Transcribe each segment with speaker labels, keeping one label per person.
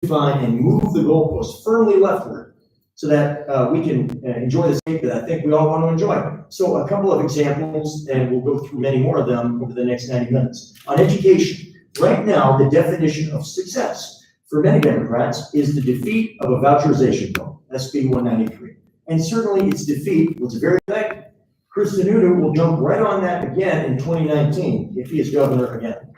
Speaker 1: define and move the goalpost firmly leftward so that we can enjoy the state that I think we all want to enjoy. So a couple of examples, and we'll go through many more of them over the next 90 minutes. On education, right now, the definition of success for many Democrats is the defeat of a voucherization bill, SB 193. And certainly its defeat was very effective. Chris Sununu will jump right on that again in 2019 if he is governor again.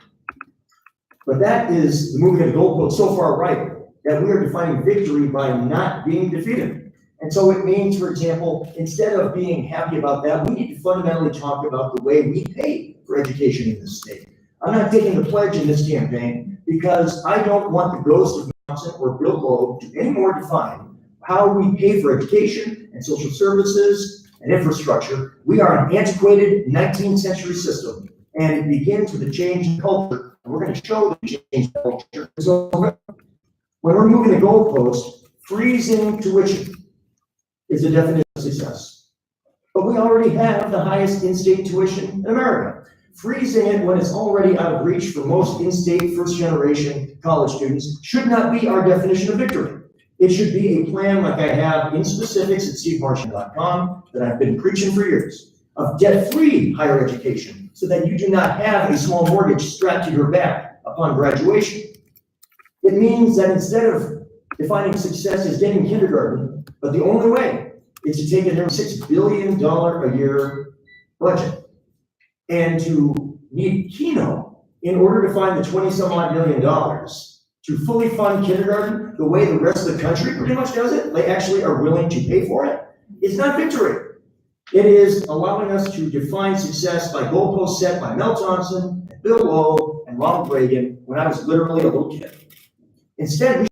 Speaker 1: But that is the moving of the goalpost so far right that we are defining victory by not being defeated. And so it means, for example, instead of being happy about that, we need to fundamentally talk about the way we pay for education in this state. I'm not taking the pledge in this campaign because I don't want the ghost of Johnson or Bill Loeb to anymore define how we pay for education and social services and infrastructure. We are an antiquated 19th century system, and it begins with a change in culture. And we're going to show the change in culture. So when we're moving the goalpost, freezing tuition is the definition of success. But we already have the highest in-state tuition in America. Freezing it when it's already out of reach for most in-state first-generation college students should not be our definition of victory. It should be a plan like I have in specifics at stevemartian.com that I've been preaching for years, of debt-free higher education so that you do not have a small mortgage strapped to your back upon graduation. It means that instead of defining success as getting kindergarten, but the only way is to take a $6 billion a year budget and to need Keno in order to find the 20-some odd million dollars to fully fund kindergarten the way the rest of the country pretty much does it. They actually are willing to pay for it. It's not victory. It is allowing us to define success by goalposts set by Mel Johnson, and Bill Loeb, and Ronald Reagan when I was literally a little kid. Instead,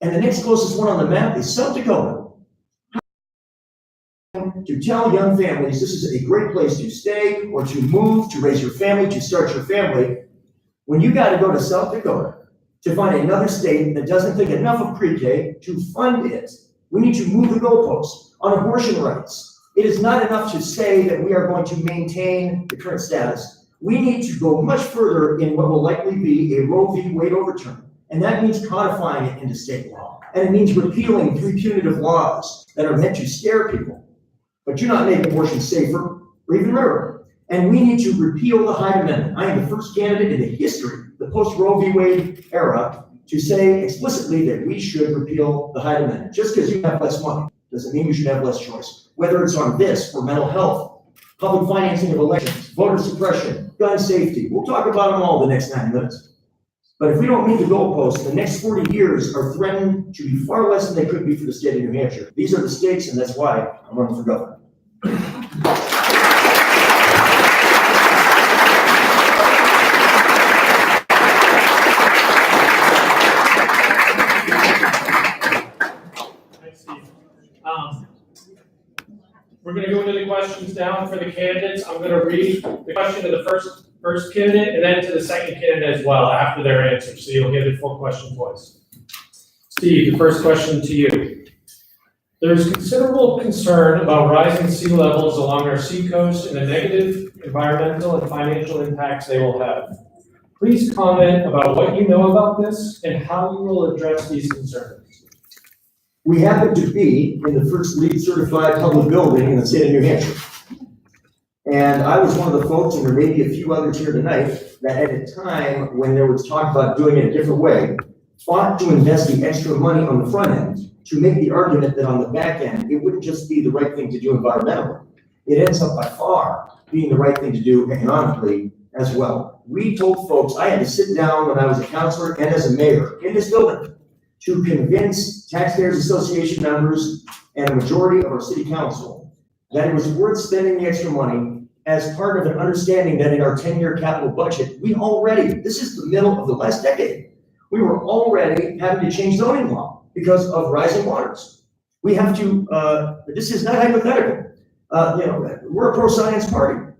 Speaker 1: and the next closest one on the map is South Dakota. To tell young families this is a great place to stay or to move, to raise your family, to start your family, when you got to go to South Dakota to find another state that doesn't think enough of pre-K to fund it. We need to move the goalposts on abortion rights. It is not enough to say that we are going to maintain the current status. We need to go much further in what will likely be a Roe v. Wade overturn. And that means codifying it into state law. And it means repealing 3 punitive laws that are meant to scare people, but do not make abortion safer or even rarer. And we need to repeal the Hyde Amendment. I am the first candidate in the history, the post-Roe v. Wade era, to say explicitly that we should repeal the Hyde Amendment. Just because you have less money doesn't mean you should have less choice. Whether it's on this or mental health, public financing of elections, voter suppression, gun safety. We'll talk about them all the next 9 minutes. But if we don't meet the goalposts, the next 40 years are threatened to be far less than they could be for the state of New Hampshire. These are the stakes, and that's why I'm running for governor.
Speaker 2: Thanks, Steve. We're going to go into the questions now for the candidates. I'm going to read the question to the first candidate and then to the second candidate as well after their answer, so you'll hear the full question twice. Steve, the first question to you. There's considerable concern about rising sea levels along our seacoast and the negative environmental and financial impacts they will have. Please comment about what you know about this and how you will address these concerns.
Speaker 1: We happen to be in the first LEED certified public building in the state of New Hampshire. And I was one of the folks, and there may be a few others here tonight, that at a time when there was talk about doing it a different way, fought to invest the extra money on the front end to make the argument that on the back end, it wouldn't just be the right thing to do environmentally. It ends up by far being the right thing to do economically as well. We told folks, I had to sit down when I was a counselor and as a mayor in this building to convince Taxpayers Association members and a majority of our city council that it was worth spending the extra money as part of an understanding that in our 10-year capital budget, this is the middle of the last decade, we were already having to change zoning law because of rising waters. We have to, this is not hypothetical. We're a pro-science party.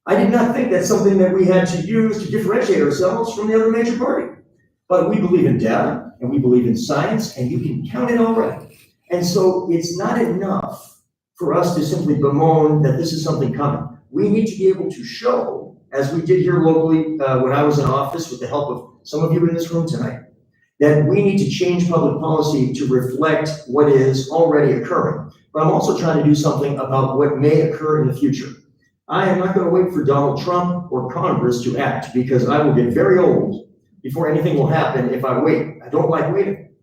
Speaker 1: I did not think that's something that we had to use to differentiate ourselves from the other major party. But we believe in data, and we believe in science, and you can count it already. And so it's not enough for us to simply bemoan that this is something coming. We need to be able to show, as we did here locally when I was in office with the help of some of you in this room tonight, that we need to change public policy to reflect what is already occurring. But I'm also trying to do something about what may occur in the future. I am not going to wait for Donald Trump or Congress to act, because I will get very old before anything will happen if I wait. I don't like waiting.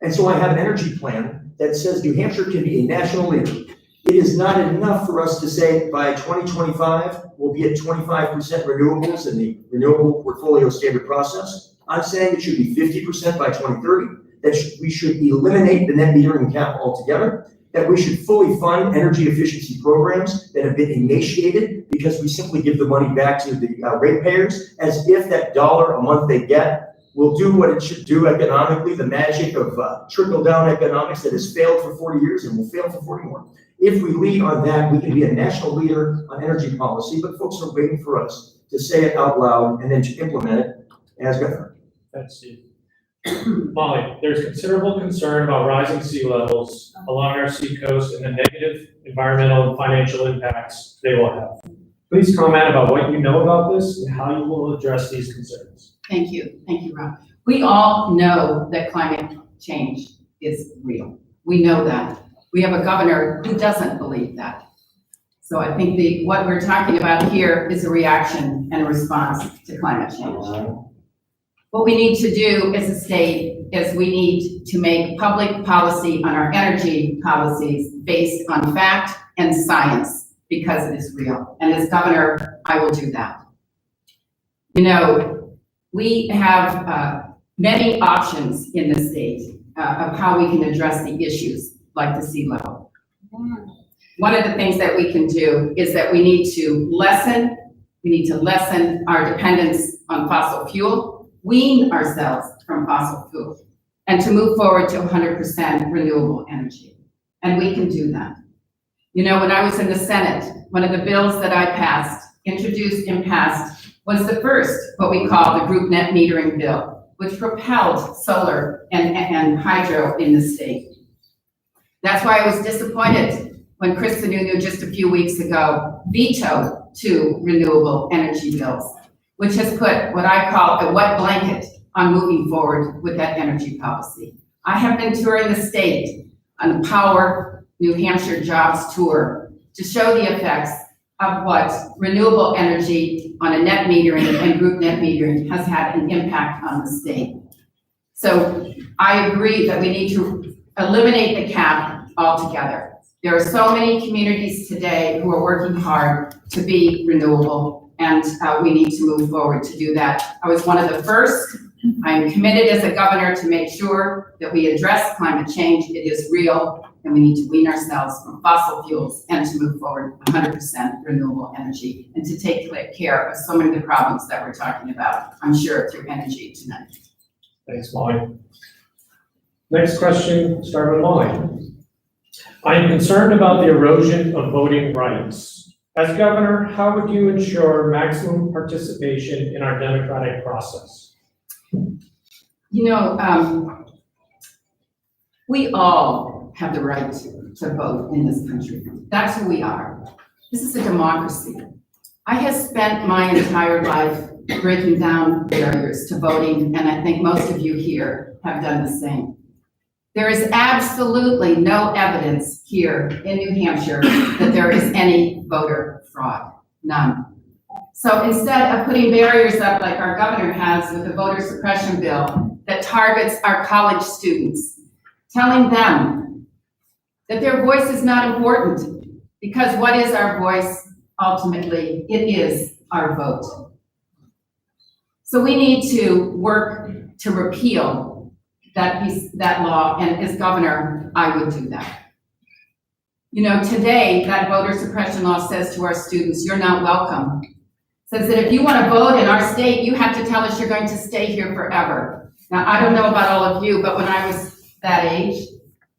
Speaker 1: And so I have an energy plan that says New Hampshire can be a national leader. It is not enough for us to say by 2025, we'll be at 25% renewables in the renewable portfolio standard process. I'm saying it should be 50% by 2030, that we should eliminate the net metering cap altogether, that we should fully fund energy efficiency programs that have been emaciated because we simply give the money back to the ratepayers as if that dollar a month they get will do what it should do economically, the magic of trickle-down economics that has failed for 40 years and will fail for 40 more. If we lead on that, we can be a national leader on energy policy, but folks are waiting for us to say it out loud and then to implement it as governor.
Speaker 2: Thanks, Steve. Molly, there's considerable concern about rising sea levels along our seacoast and the negative environmental and financial impacts they will have. Please comment about what you know about this and how you will address these concerns.
Speaker 3: Thank you, Rob. We all know that climate change is real. We know that. We have a governor who doesn't believe that. So I think what we're talking about here is a reaction and a response to climate change. What we need to do as a state is we need to make public policy on our energy policies based on fact and science, because it is real. And as governor, I will do that. You know, we have many options in the state of how we can address the issues like the sea level. One of the things that we can do is that we need to lessen our dependence on fossil fuel, wean ourselves from fossil fuel, and to move forward to 100% renewable energy. And we can do that. You know, when I was in the Senate, one of the bills that I introduced and passed, was the first, what we call the group net metering bill, which propelled solar and hydro in the state. That's why I was disappointed when Chris Sununu just a few weeks ago vetoed 2 renewable energy bills, which has put what I call a wet blanket on moving forward with that energy policy. I have been touring the state on the Power New Hampshire Jobs Tour to show the effects of what renewable energy on a net metering and group net metering has had an impact on the state. So I agree that we need to eliminate the cap altogether. There are so many communities today who are working hard to be renewable, and we need to move forward to do that. I was one of the first. I am committed as a governor to make sure that we address climate change. It is real, and we need to wean ourselves from fossil fuels and to move forward 100% renewable energy and to take care of so many of the problems that we're talking about, I'm sure, through energy tonight.
Speaker 2: Thanks, Molly. Next question, start with Molly. I am concerned about the erosion of voting rights. As governor, how would you ensure maximum participation in our democratic process?
Speaker 3: You know, we all have the right to vote in this country. That's who we are. This is a democracy. I have spent my entire life breaking down barriers to voting, and I think most of you here have done the same. There is absolutely no evidence here in New Hampshire that there is any voter fraud, none. So instead of putting barriers up like our governor has with the voter suppression bill that targets our college students, telling them that their voice is not important, because what is our voice? Ultimately, it is our vote. So we need to work to repeal that law, and as governor, I would do that. You know, today, that voter suppression law says to our students, you're not welcome. Says that if you want to vote in our state, you have to tell us you're going to stay here forever. Now, I don't know about all of you, but when I was that age,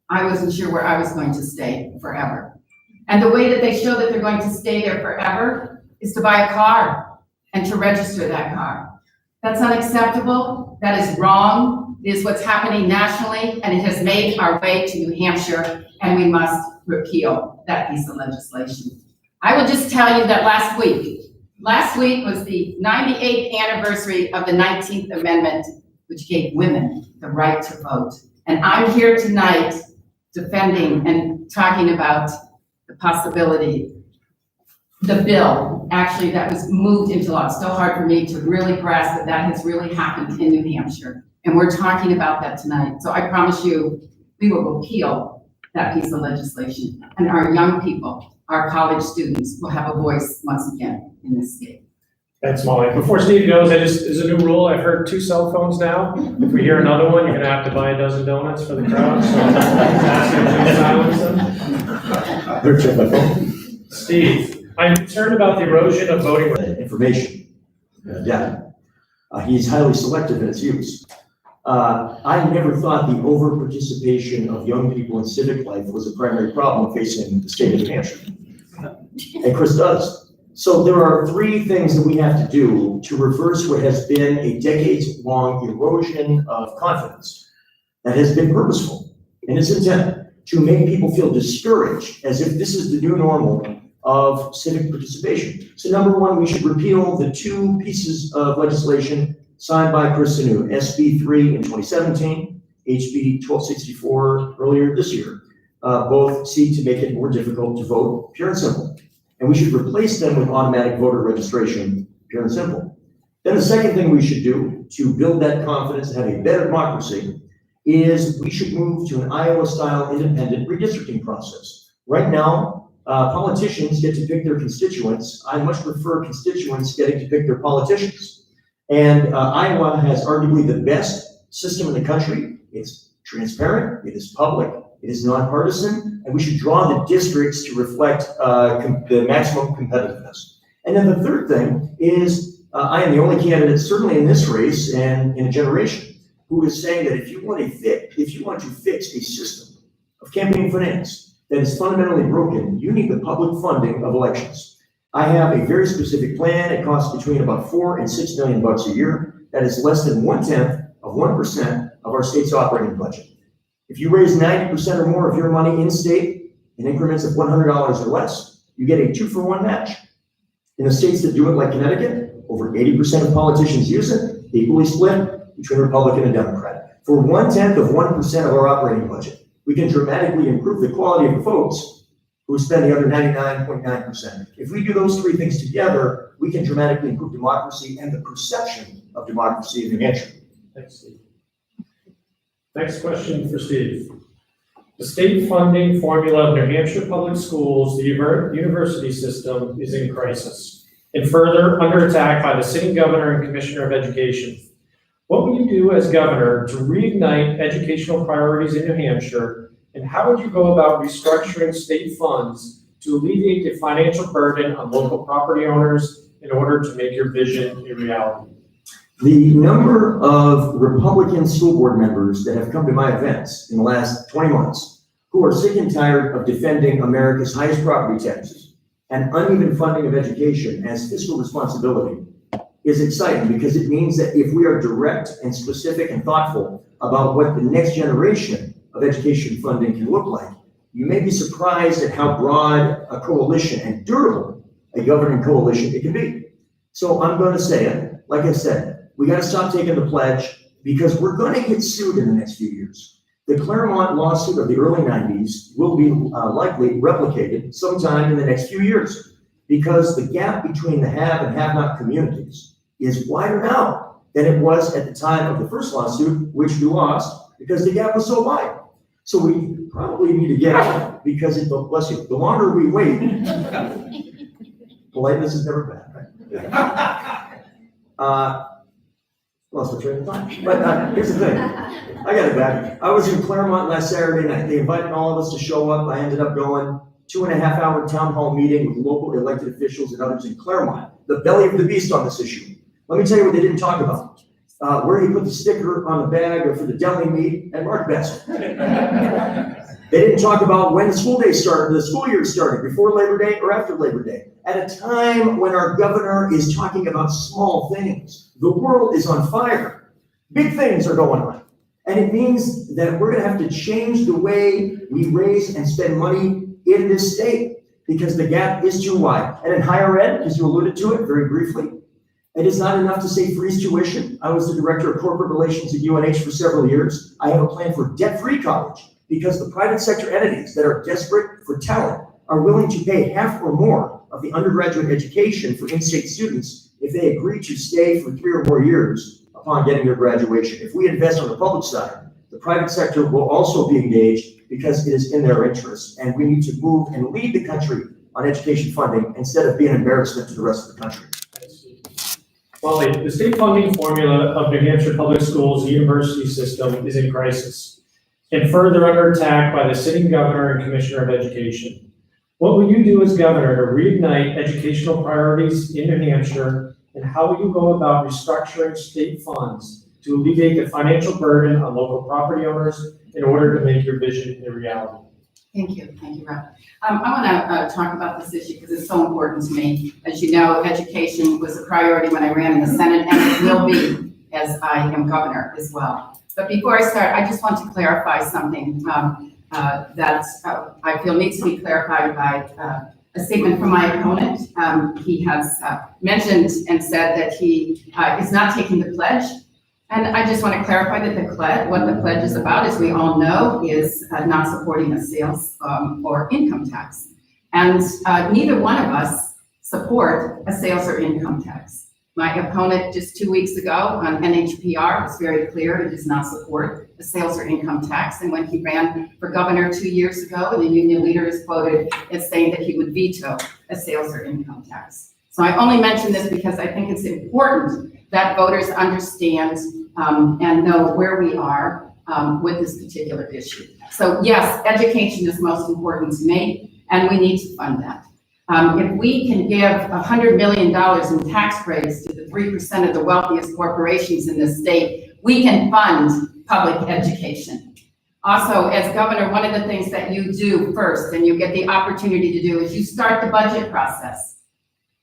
Speaker 3: I wasn't sure where I was going to stay forever. And the way that they show that they're going to stay there forever is to buy a car and to register that car. That's unacceptable. That is wrong. It is what's happening nationally, and it has made our way to New Hampshire, and we must repeal that piece of legislation. I will just tell you that last week, Last week was the 98th anniversary of the 19th Amendment, which gave women the right to vote. And I'm here tonight defending and talking about the possibility, the bill, actually, that was moved into law. It's still hard for me to really grasp that that has really happened in New Hampshire. And we're talking about that tonight. So I promise you, we will repeal that piece of legislation. And our young people, our college students will have a voice once again in this state.
Speaker 2: Thanks, Molly. Before Steve goes, there's a new rule. I've heard 2 cell phones now. If we hear another one, you're gonna have to buy a dozen donuts for the crowd, so ask you to please silence them. Steve, I'm concerned about the erosion of voting rights.
Speaker 1: Information, data. He's highly selective in its use. I never thought the over-participation of young people in civic life was a primary problem facing the state of New Hampshire. And Chris does. So there are 3 things that we have to do to reverse what has been a decades-long erosion of confidence that has been purposeful in its intent to make people feel discouraged as if this is the new normal of civic participation. So number 1, we should repeal the 2 pieces of legislation signed by Chris Sununu, SB 3 in 2017, HB 1264 earlier this year. Both seek to make it more difficult to vote, pure and simple. And we should replace them with automatic voter registration, pure and simple. Then the second thing we should do to build that confidence and have a better democracy is we should move to an Iowa-style independent redistricting process. Right now, politicians get to pick their constituents. I much prefer constituents getting to pick their politicians. And Iowa has arguably the best system in the country. It's transparent, it is public, it is nonpartisan, and we should draw the districts to reflect the maximum competitiveness. And then the third thing is I am the only candidate, certainly in this race and in a generation, who is saying that if you want to fix a system of campaign finance that is fundamentally broken, you need the public funding of elections. I have a very specific plan. It costs between about $4 and $6 million a year. That is less than 1/10 of 1% of our state's operating budget. If you raise 90% or more of your money in state in increments of $100 or less, you get a 2-for-1 match. In the states that do it, like Connecticut, over 80% of politicians use it, equally split between Republican and Democrat. For 1/10 of 1% of our operating budget, we can dramatically improve the quality of the folks who spend the other 99.9%. If we do those 3 things together, we can dramatically improve democracy and the perception of democracy in New Hampshire.
Speaker 2: Thanks, Steve. Next question for Steve. The state funding formula of New Hampshire public schools, the university system, is in crisis and further under attack by the sitting governor and commissioner of education. What will you do as governor to reignite educational priorities in New Hampshire, and how would you go about restructuring state funds to alleviate the financial burden on local property owners in order to make your vision a reality?
Speaker 1: The number of Republican school board members that have come to my events in the last 20 months who are sick and tired of defending America's highest property taxes and uneven funding of education as fiscal responsibility is exciting, because it means that if we are direct and specific and thoughtful about what the next generation of education funding can look like, you may be surprised at how broad a coalition and durable a governing coalition it can be. So I'm going to say it, like I said, we got to stop taking the pledge, because we're going to get sued in the next few years. The Claremont lawsuit of the early 90s will be likely replicated sometime in the next few years, because the gap between the have and have not communities is wider now than it was at the time of the first lawsuit, which we lost because the gap was so wide. So we probably need to get out, because bless you, the longer we wait, politeness is never bad, right? Lost my train of thought. But here's the thing. I got it back. I was in Claremont last Saturday night. They invited all of us to show up. I ended up going 2.5-hour town hall meeting with local elected officials and others in Claremont, the belly of the beast on this issue. Let me tell you what they didn't talk about. Where you put the sticker on the bag or for the deli meat and Mark Best. They didn't talk about when the school year started, before Labor Day or after Labor Day. At a time when our governor is talking about small things, the world is on fire. Big things are going on. And it means that we're going to have to change the way we raise and spend money in this state. because the gap is too wide. And in higher ed, because you alluded to it very briefly, it is not enough to say freeze tuition. I was the director of corporate relations at UNH for several years. I have a plan for debt-free college because the private sector entities that are desperate for talent are willing to pay half or more of the undergraduate education for in-state students if they agree to stay for 3 or more years upon getting their graduation. If we invest on the public side, the private sector will also be engaged because it is in their interest. And we need to move and lead the country on education funding instead of being an embarrassment to the rest of the country.
Speaker 2: Molly, the state funding formula of New Hampshire Public Schools university system is in crisis and further under attack by the sitting governor and commissioner of education. What will you do as governor to reignite educational priorities in New Hampshire, and how will you go about restructuring state funds to alleviate the financial burden on local property owners in order to make your vision a reality?
Speaker 3: Thank you, Rob. I want to talk about this issue because it's so important to me. As you know, education was a priority when I ran in the Senate, and it will be as I am governor as well. But before I start, I just want to clarify something that I feel needs to be clarified by a statement from my opponent. He has mentioned and said that he is not taking the pledge. And I just want to clarify that what the pledge is about, as we all know, is not supporting a sales or income tax. And neither one of us support a sales or income tax. My opponent just 2 weeks ago on NHPR was very clear he does not support a sales or income tax. And when he ran for governor 2 years ago, the union leader is quoted as saying that he would veto a sales or income tax. So I only mention this because I think it's important that voters understand and know where we are with this particular issue. So yes, education is most important to me, and we need to fund that. If we can give $100 million in tax breaks to the 3% of the wealthiest corporations in this state, we can fund public education. Also, as governor, one of the things that you do first, and you get the opportunity to do, is you start the budget process.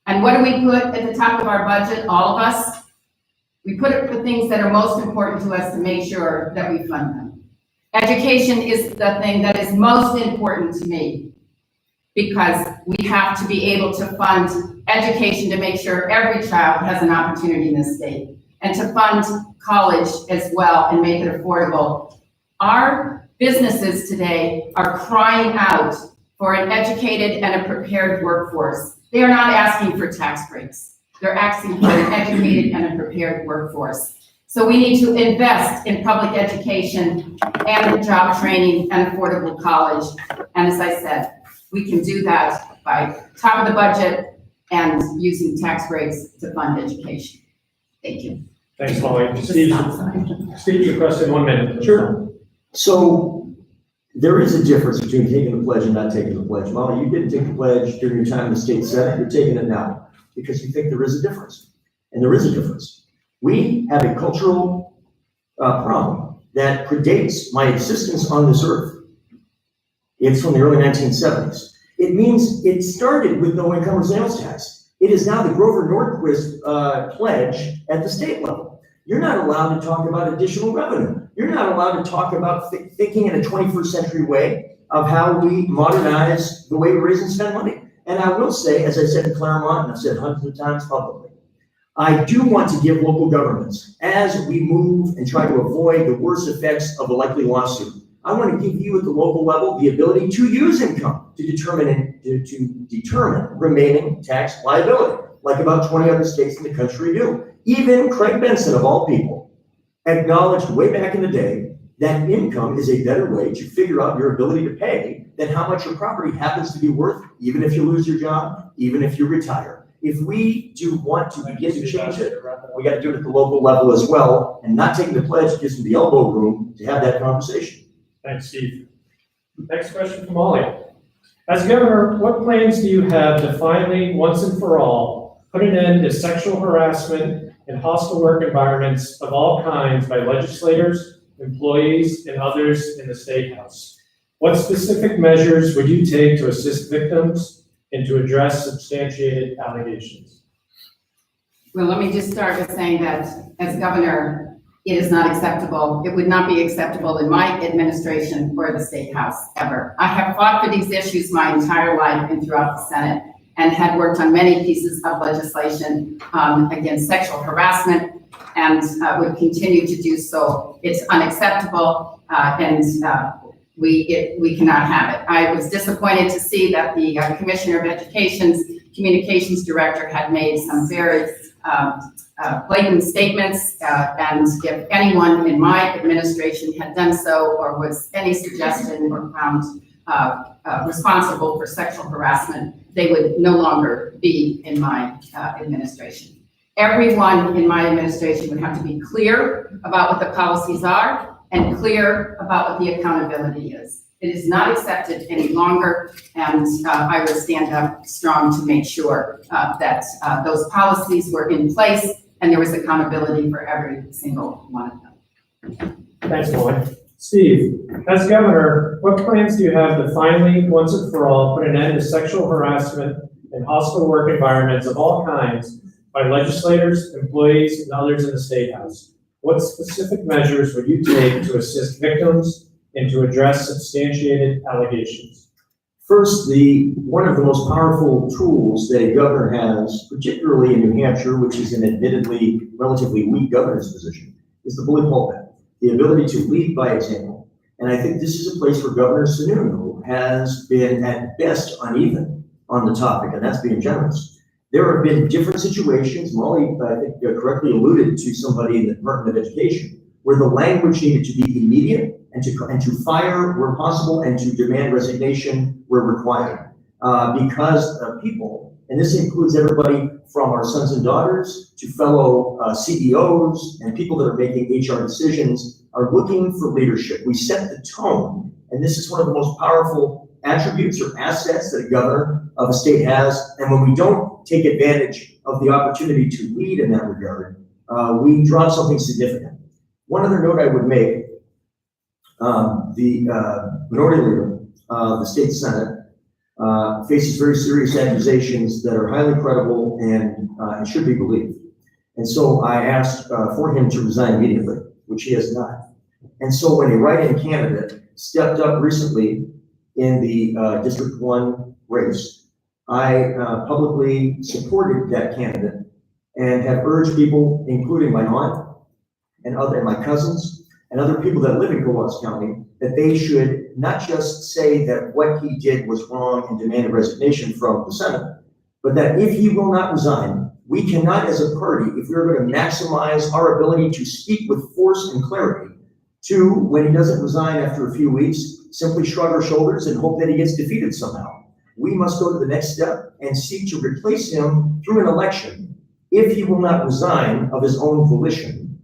Speaker 3: And what do we put at the top of our budget, all of us? We put it the things that are most important to us to make sure that we fund them. Education is the thing that is most important to me, because we have to be able to fund education to make sure every child has an opportunity in this state, and to fund college as well and make it affordable. Our businesses today are crying out for an educated and a prepared workforce. They are not asking for tax breaks. They're asking for an educated and a prepared workforce. So we need to invest in public education and job training and affordable college. And as I said, we can do that by top of the budget and using tax breaks to fund education. Thank you.
Speaker 2: Thanks, Molly. Steve, your question, 1 minute.
Speaker 1: Sure. So there is a difference between taking the pledge and not taking the pledge. Molly, you didn't take the pledge during your time in the state Senate. You're taking it now because you think there is a difference. And there is a difference. We have a cultural problem that predates my existence on this earth. It's from the early 1970s. It means it started with no income or sales tax. It is now the Grover Norquist pledge at the state level. You're not allowed to talk about additional revenue. You're not allowed to talk about thinking in a 21st century way of how we modernize the way we raise and spend money. And I will say, as I said in Claremont, and I've said hundreds of times publicly, I do want to give local governments, as we move and try to avoid the worst effects of a likely lawsuit, I want to give you at the local level the ability to use income to determine remaining tax liability, like about 20 other states in the country do. Even Craig Benson, of all people, acknowledged way back in the day that income is a better way to figure out your ability to pay than how much your property happens to be worth, even if you lose your job, even if you retire. If we do want to begin to change it, we got to do it at the local level as well, and not taking the pledge gives them the elbow room to have that conversation.
Speaker 2: Thanks, Steve. Next question from Molly. As governor, what plans do you have to finally, once and for all, put an end to sexual harassment and hostile work environments of all kinds by legislators, employees, and others in the State House? What specific measures would you take to assist victims and to address substantiated allegations?
Speaker 3: Well, let me just start with saying that as governor, It is not acceptable. It would not be acceptable in my administration or the State House, ever. I have fought for these issues my entire life and throughout the Senate, and had worked on many pieces of legislation against sexual harassment, and would continue to do so. It's unacceptable, and we cannot have it. I was disappointed to see that the Commissioner of Education's communications director had made some very blatant statements, and if anyone in my administration had done so, or was any suggestion or found responsible for sexual harassment, they would no longer be in my administration. Everyone in my administration would have to be clear about what the policies are and clear about what the accountability is. It is not accepted any longer, and I would stand up strong to make sure that those policies were in place and there was accountability for every single one of them.
Speaker 2: Thanks, Molly. Steve, as governor, what plans do you have to finally, once and for all, put an end to sexual harassment and hostile work environments of all kinds by legislators, employees, and others in the State House? What specific measures would you take to assist victims and to address substantiated allegations?
Speaker 1: First, one of the most powerful tools that a governor has, particularly in New Hampshire, which is an admittedly relatively weak governor's position, is the bully pulpit, the ability to lead by example. And I think this is a place where Governor Sununu has been at best uneven on the topic, and that's being generous. There have been different situations, Molly, I think, correctly alluded to somebody in the Department of Education, where the language needed to be immediate and to fire where possible and to demand resignation where required. Because people, and this includes everybody from our sons and daughters to fellow CEOs and people that are making HR decisions, are looking for leadership. We set the tone, and this is one of the most powerful attributes or assets that a governor of a state has. And when we don't take advantage of the opportunity to lead in that regard, we drop something significant. One other note I would make, the minority leader, the state Senate, faces very serious accusations that are highly credible and should be believed. And so I asked for him to resign immediately, which he has not. And so when a write-in candidate stepped up recently in the District 1 race, I publicly supported that candidate and have urged people, including my aunt and my cousins and other people that live in Coos County, that they should not just say that what he did was wrong and demand a resignation from the Senate, but that if he will not resign, we cannot as a party, if we're going to maximize our ability to speak with force and clarity, to, when he doesn't resign after a few weeks, simply shrug our shoulders and hope that he gets defeated somehow. We must go to the next step and seek to replace him through an election. If he will not resign of his own volition,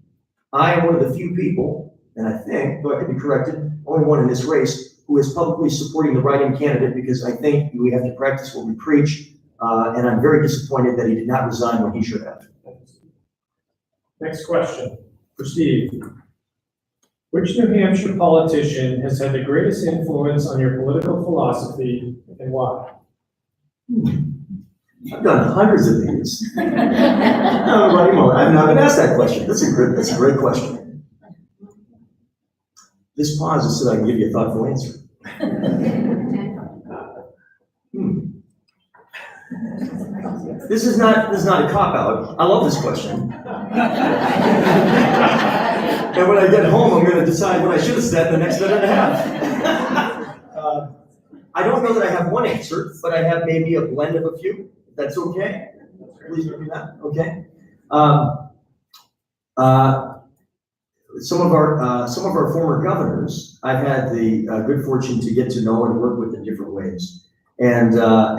Speaker 1: I am one of the few people, and I think, though I could be corrected, only one in this race, who is publicly supporting the write-in candidate, because I think we have to practice what we preach, and I'm very disappointed that he did not resign when he should have.
Speaker 2: Next question for Steve. Which New Hampshire politician has had the greatest influence on your political philosophy and why?
Speaker 1: I've done hundreds of these. No, I've not been asked that question. That's a great question. This pause is so I can give you a thoughtful answer. This is not a cop-out. I love this question. And when I get home, I'm going to decide what I should have said the next minute and a half. I don't know that I have one answer, but I have maybe a blend of a few. If that's okay. Please do that. Okay. Some of our former governors, I've had the good fortune to get to know and work with in different ways. And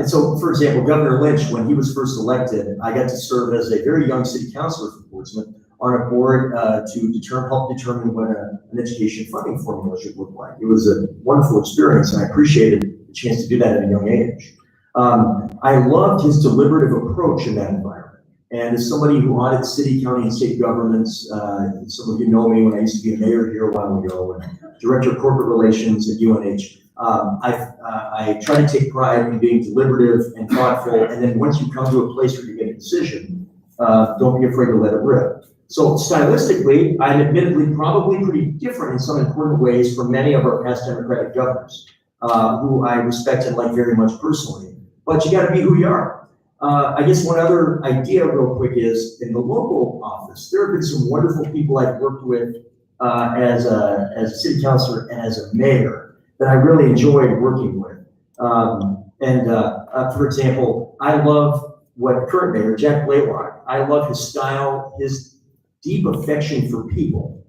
Speaker 1: so, for example, Governor Lynch, when he was first elected, I got to serve as a very young city councilor for Portsmouth on a board to help determine what an education funding formula should look like. It was a wonderful experience, and I appreciated the chance to do that at a young age. I loved his deliberative approach in that environment. And as somebody who audits city, county, and state governments, some of you know me when I used to be a mayor here a while ago, and director of corporate relations at UNH. I try to take pride in being deliberative and thoughtful, and then once you come to a place where you make a decision, don't be afraid to let it rip. So stylistically, I'm admittedly probably pretty different in some important ways from many of our past Democratic governors, who I respect and like very much personally. But you got to be who you are. I guess one other idea real quick is in the local office, there have been some wonderful people I've worked with as a city councilor and as a mayor that I really enjoyed working with. For example, I love what current mayor, Jack Blaylock, I love his style, his deep affection for people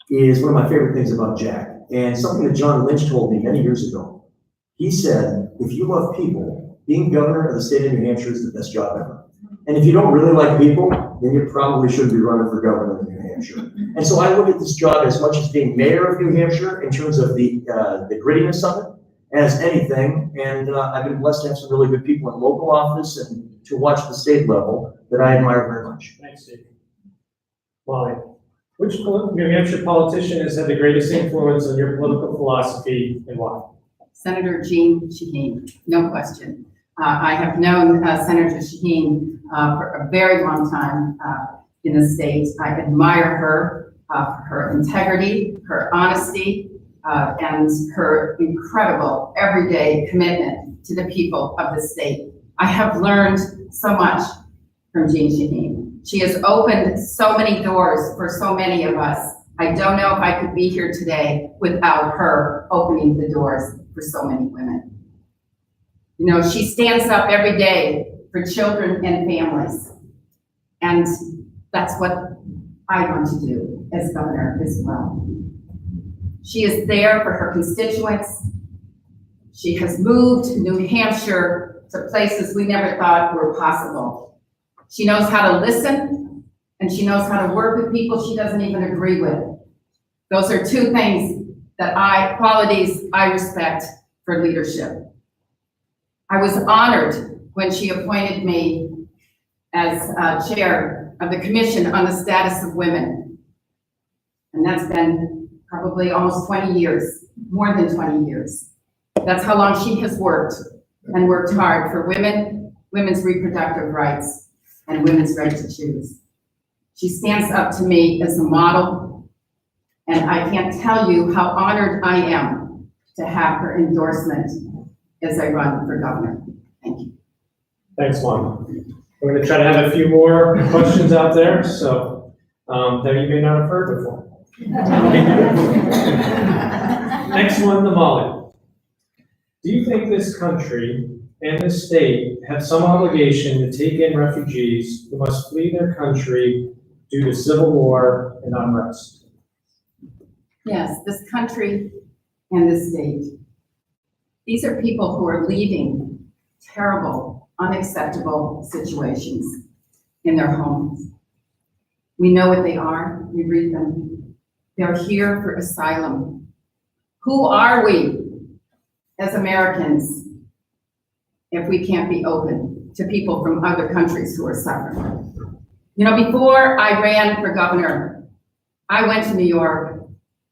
Speaker 1: is one of my favorite things about Jack. And something that John Lynch told me many years ago. He said, if you love people, being governor of the state of New Hampshire is the best job ever. And if you don't really like people, then you probably shouldn't be running for governor of New Hampshire. And so I look at this job as much as being mayor of New Hampshire in terms of the grittiness of it as anything. And I've been blessed to have some really good people in local office and to watch the state level that I admire very much.
Speaker 2: Thanks, Steve. Molly, which New Hampshire politician has had the greatest influence on your political philosophy and why?
Speaker 3: Senator Jeanne Shaheen, no question. I have known Senator Shaheen for a very long time in the state. I admire her for her integrity, her honesty, and her incredible everyday commitment to the people of the state. I have learned so much from Jeanne Shaheen. She has opened so many doors for so many of us. I don't know if I could be here today without her opening the doors for so many women. You know, she stands up every day for children and families. And that's what I want to do as governor as well. She is there for her constituents. She has moved New Hampshire to places we never thought were possible. She knows how to listen, and she knows how to work with people she doesn't even agree with. Those are two things qualities I respect for leadership. I was honored when she appointed me as chair of the Commission on the Status of Women. And that's been probably almost 20 years, more than 20 years. That's how long she has worked and worked hard for women, women's reproductive rights, and women's right to choose. She stands up to me as a model, and I can't tell you how honored I am to have her endorsement as I run for governor. Thank you.
Speaker 2: Thanks, Molly. We're going to try to have a few more questions out there, so that you may not have heard before. Next one to Molly. Do you think this country and the state have some obligation to take in refugees who must flee their country due to civil war and unrest?
Speaker 3: Yes, this country and this state. These are people who are leaving terrible, unacceptable situations in their homes. We know what they are, we read them. They're here for asylum. Who are we as Americans if we can't be open to people from other countries who are suffering? You know, before I ran for governor, I went to New York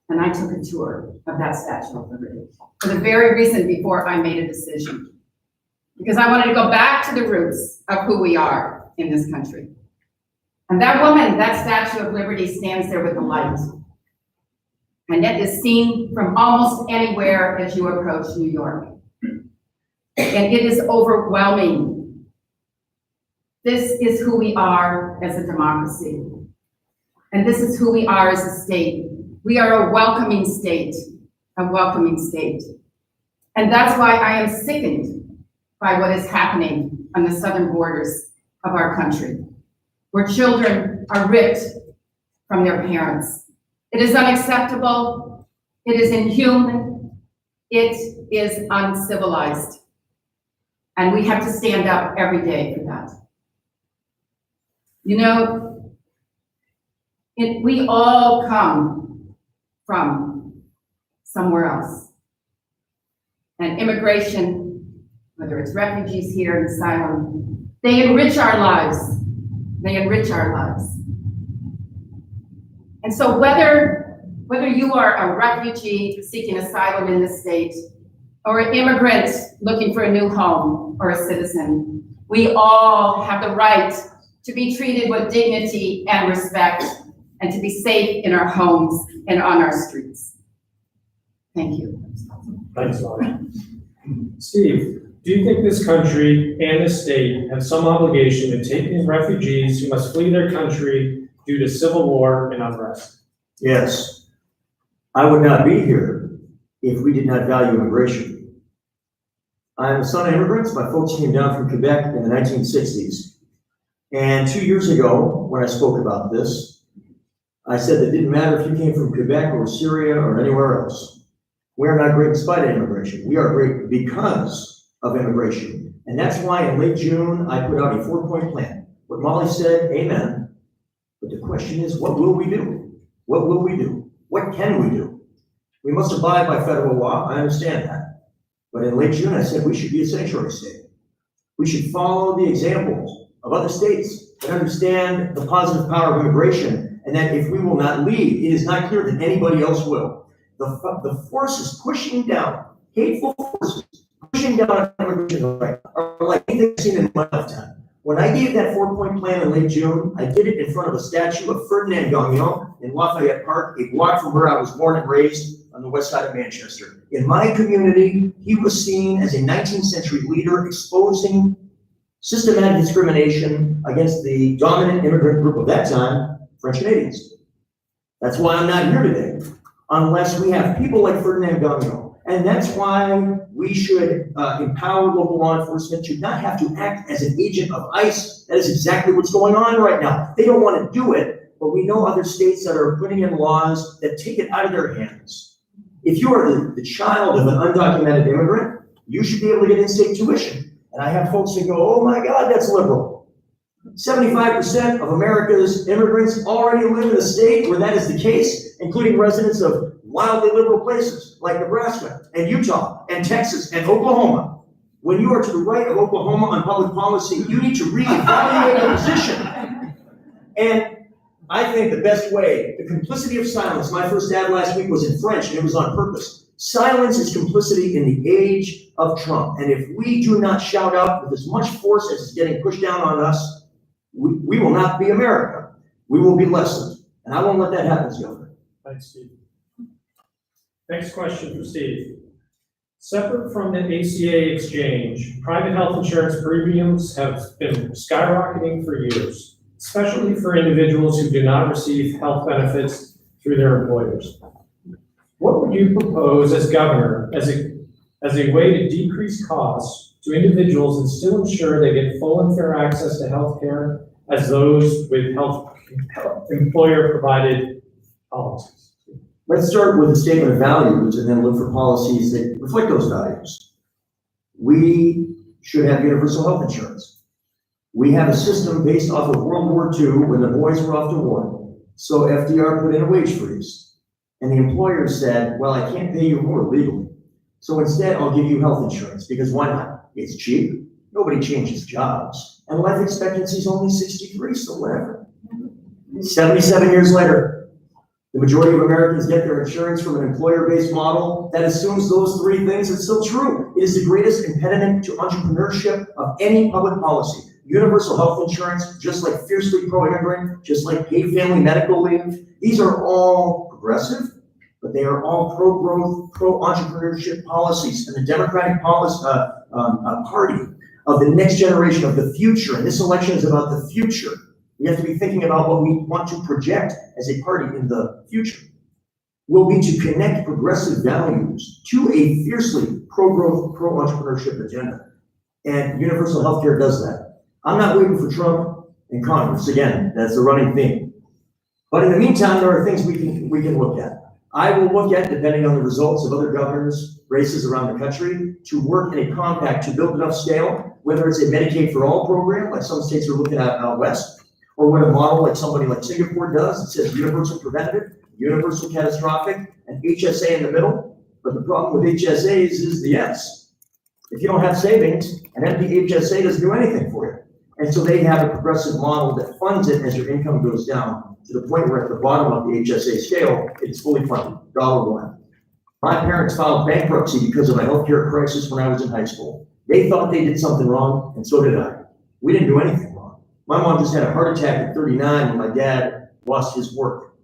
Speaker 3: and I took a tour of that Statue of Liberty for the very reason before I made a decision. Because I wanted to go back to the roots of who we are in this country. And that woman, that Statue of Liberty stands there with the light. And it is seen from almost anywhere as you approach New York. And it is overwhelming. This is who we are as a democracy. And this is who we are as a state. We are a welcoming state, a welcoming state. And that's why I am sickened by what is happening on the southern borders of our country, where children are ripped from their parents. It is unacceptable. It is inhuman. It is uncivilized. And we have to stand up every day for that. You know, we all come from somewhere else. And immigration, whether it's refugees here, asylum, they enrich our lives. They enrich our lives. And so whether you are a refugee seeking asylum in this state, or an immigrant looking for a new home, or a citizen, we all have the right to be treated with dignity and respect, and to be safe in our homes and on our streets. Thank you.
Speaker 2: Thanks, Laura. Steve, do you think this country and the state have some obligation to take in refugees who must flee their country due to civil war and unrest?
Speaker 1: Yes. I would not be here if we did not value immigration. I'm a son of immigrants. My folks came down from Quebec in the 1960s. And 2 years ago, when I spoke about this, I said it didn't matter if you came from Quebec or Syria or anywhere else. We are not great in spite of immigration. We are great because of immigration. And that's why in late June, I put out a 4-point plan. What Molly said, amen. But the question is, what will we do? What will we do? What can we do? We must abide by federal law. I understand that. But in late June, I said we should be a sanctuary state. We should follow the examples of other states that understand the positive power of immigration, and that if we will not lead, it is not clear that anybody else will. The forces pushing down, hateful forces pushing down on immigration right are like anything I've seen in my lifetime. When I gave that 4-point plan in late June, I did it in front of a statue of Ferdinand Gagnon in Lafayette Park, a block from where I was born and raised on the west side of Manchester. In my community, he was seen as a 19th century leader exposing systematic discrimination against the dominant immigrant group of that time, French Canadians. That's why I'm not here today, unless we have people like Ferdinand Gagnon. And that's why we should empower local law enforcement to not have to act as an agent of ICE. That is exactly what's going on right now. They don't want to do it, but we know other states that are putting in laws that take it out of their hands. If you are the child of an undocumented immigrant, you should be able to get in-state tuition. And I have folks that go, oh my God, that's liberal. 75% of America's immigrants already live in a state where that is the case, including residents of wildly liberal places like Nebraska and Utah and Texas and Oklahoma. When you are to the right of Oklahoma on public policy, you need to reevaluate your position. And I think the best way, the complicity of silence, my first ad last week was in French and it was on purpose. Silence is complicity in the age of Trump. And if we do not shout out with as much force as is getting pushed down on us, we will not be America. We will be lessened. And I won't let that happen, Governor.
Speaker 2: Thanks, Steve. Next question for Steve. Separate from the ACA exchange, private health insurance premiums have been skyrocketing for years, especially for individuals who do not receive health benefits through their employers. What would you propose as governor as a way to decrease costs to individuals and still ensure they get full and fair access to health care as those with employer-provided policies?
Speaker 1: Let's start with a statement of values and then look for policies that reflect those values. We should have universal health insurance. We have a system based off of World War II when the boys were off to war. So FDR put in a wage freeze. And the employer said, well, I can't pay you more legally. So instead, I'll give you health insurance because why not? It's cheap. Nobody changes jobs. And life expectancy is only 63, so whatever. 77 years later, the majority of Americans get their insurance from an employer-based model that assumes those three things are still true. It is the greatest impediment to entrepreneurship of any public policy. Universal health insurance, just like fiercely pro-immigrant, just like paid family medical leave, these are all progressive, but they are all pro-growth, pro-entrepreneurship policies. And the Democratic Party of the next generation, of the future, and this election is about the future. We have to be thinking about what we want to project as a party in the future, will be to connect progressive values to a fiercely pro-growth, pro-entrepreneurship agenda. And universal healthcare does that. I'm not waiting for Trump and Congress. Again, that's the running theme. But in the meantime, there are things we can look at. I will look at, depending on the results of other governors' races around the country, to work in a compact to build enough scale, whether it's a Medicaid for All program, like some states are looking at out west, or what a model like somebody like Singapore does. It says universal preventative, universal catastrophic, and HSA in the middle. But the problem with HSAs is the S. If you don't have savings, an empty HSA doesn't do anything for you. And so they have a progressive model that funds it as your income goes down to the point where at the bottom of the HSA scale, it's fully funded, $1. My parents filed bankruptcy because of a healthcare crisis when I was in high school. They thought they did something wrong, and so did I. We didn't do anything wrong. My mom just had a heart attack at 39 when my dad lost his work.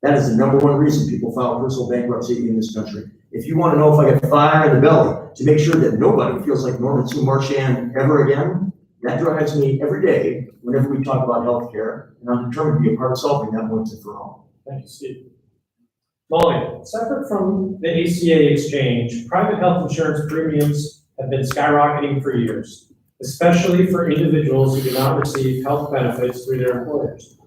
Speaker 1: That is the number one reason people file personal bankruptcy in this country. If you want to know if I got fire in the belly to make sure that nobody feels like Norman Sue Marchand ever again, that drives me every day whenever we talk about healthcare, and I'm determined to be a part of solving that once and for all.
Speaker 2: Thank you, Steve. Molly, separate from the ACA exchange, private health insurance premiums have been skyrocketing for years, especially for individuals who do not receive health benefits through their employers.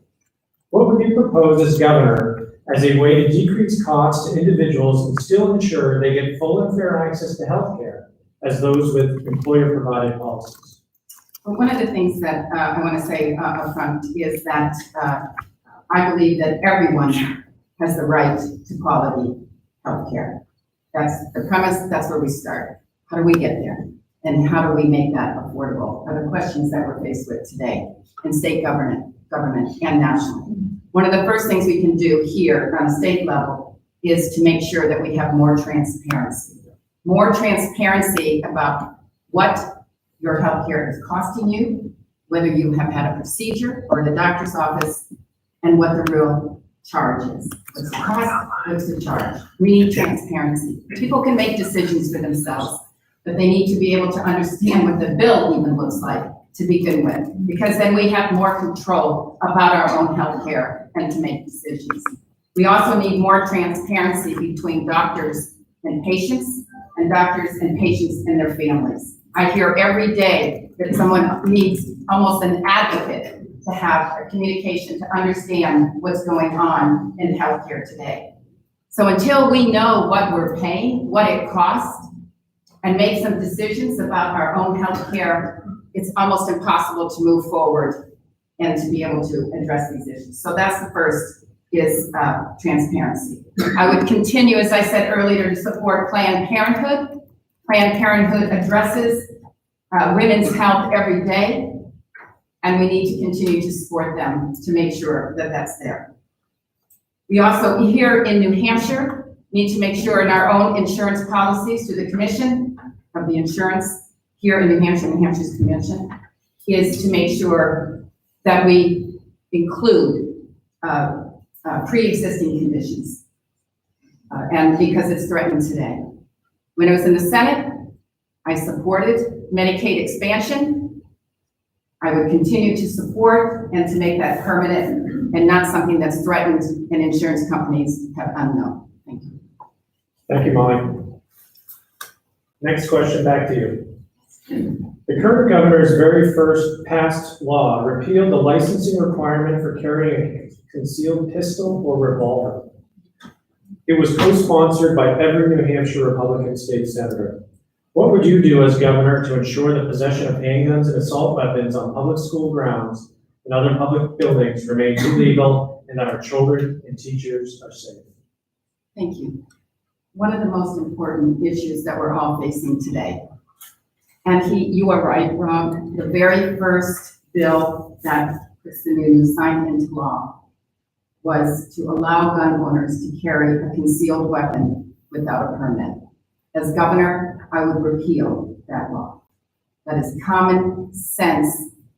Speaker 2: What would you propose as governor as a way to decrease costs to individuals and still ensure they get full and fair access to health care as those with employer-provided policies?
Speaker 3: Well, one of the things that I want to say up front is that I believe that everyone has the right to quality health care. That's the premise, that's where we start. How do we get there? And how do we make that affordable? Are the questions that we're faced with today in state government and nationally. One of the first things we can do here on a state level is to make sure that we have more transparency. More transparency about what your healthcare is costing you, whether you have had a procedure or the doctor's office, and what the real charge is. What's the cost, what's the charge? We need transparency. People can make decisions for themselves, but they need to be able to understand what the bill even looks like to begin with, because then we have more control about our own health care and to make decisions. We also need more transparency between doctors and patients and patients and their families. I hear every day that someone needs almost an advocate to have a communication to understand what's going on in healthcare today. So until we know what we're paying, what it costs, and make some decisions about our own healthcare, it's almost impossible to move forward and to be able to address these issues. So that's the first, is transparency. I would continue, as I said earlier, to support Planned Parenthood. Planned Parenthood addresses women's health every day, and we need to continue to support them to make sure that that's there. We also, here in New Hampshire, need to make sure in our own insurance policies through the Commission of the Insurance here in New Hampshire's Commission, is to make sure that we include pre-existing conditions, and because it's threatened today. When I was in the Senate, I supported Medicaid expansion. I would continue to support and to make that permanent and not something that's threatened and insurance companies have unknown. Thank you.
Speaker 2: Thank you, Molly. Next question, back to you. The current governor's very first passed law repealed the licensing requirement for carrying a concealed pistol or revolver. It was co-sponsored by every New Hampshire Republican state senator. What would you do as governor to ensure the possession of handguns and assault weapons on public school grounds and other public buildings remains illegal and that our children and teachers are safe?
Speaker 3: Thank you. One of the most important issues that we're all facing today. And you are right, Rob, the very first bill that Kristen Newman signed into law was to allow gun owners to carry a concealed weapon without a permit. As governor, I would repeal that law. That is common sense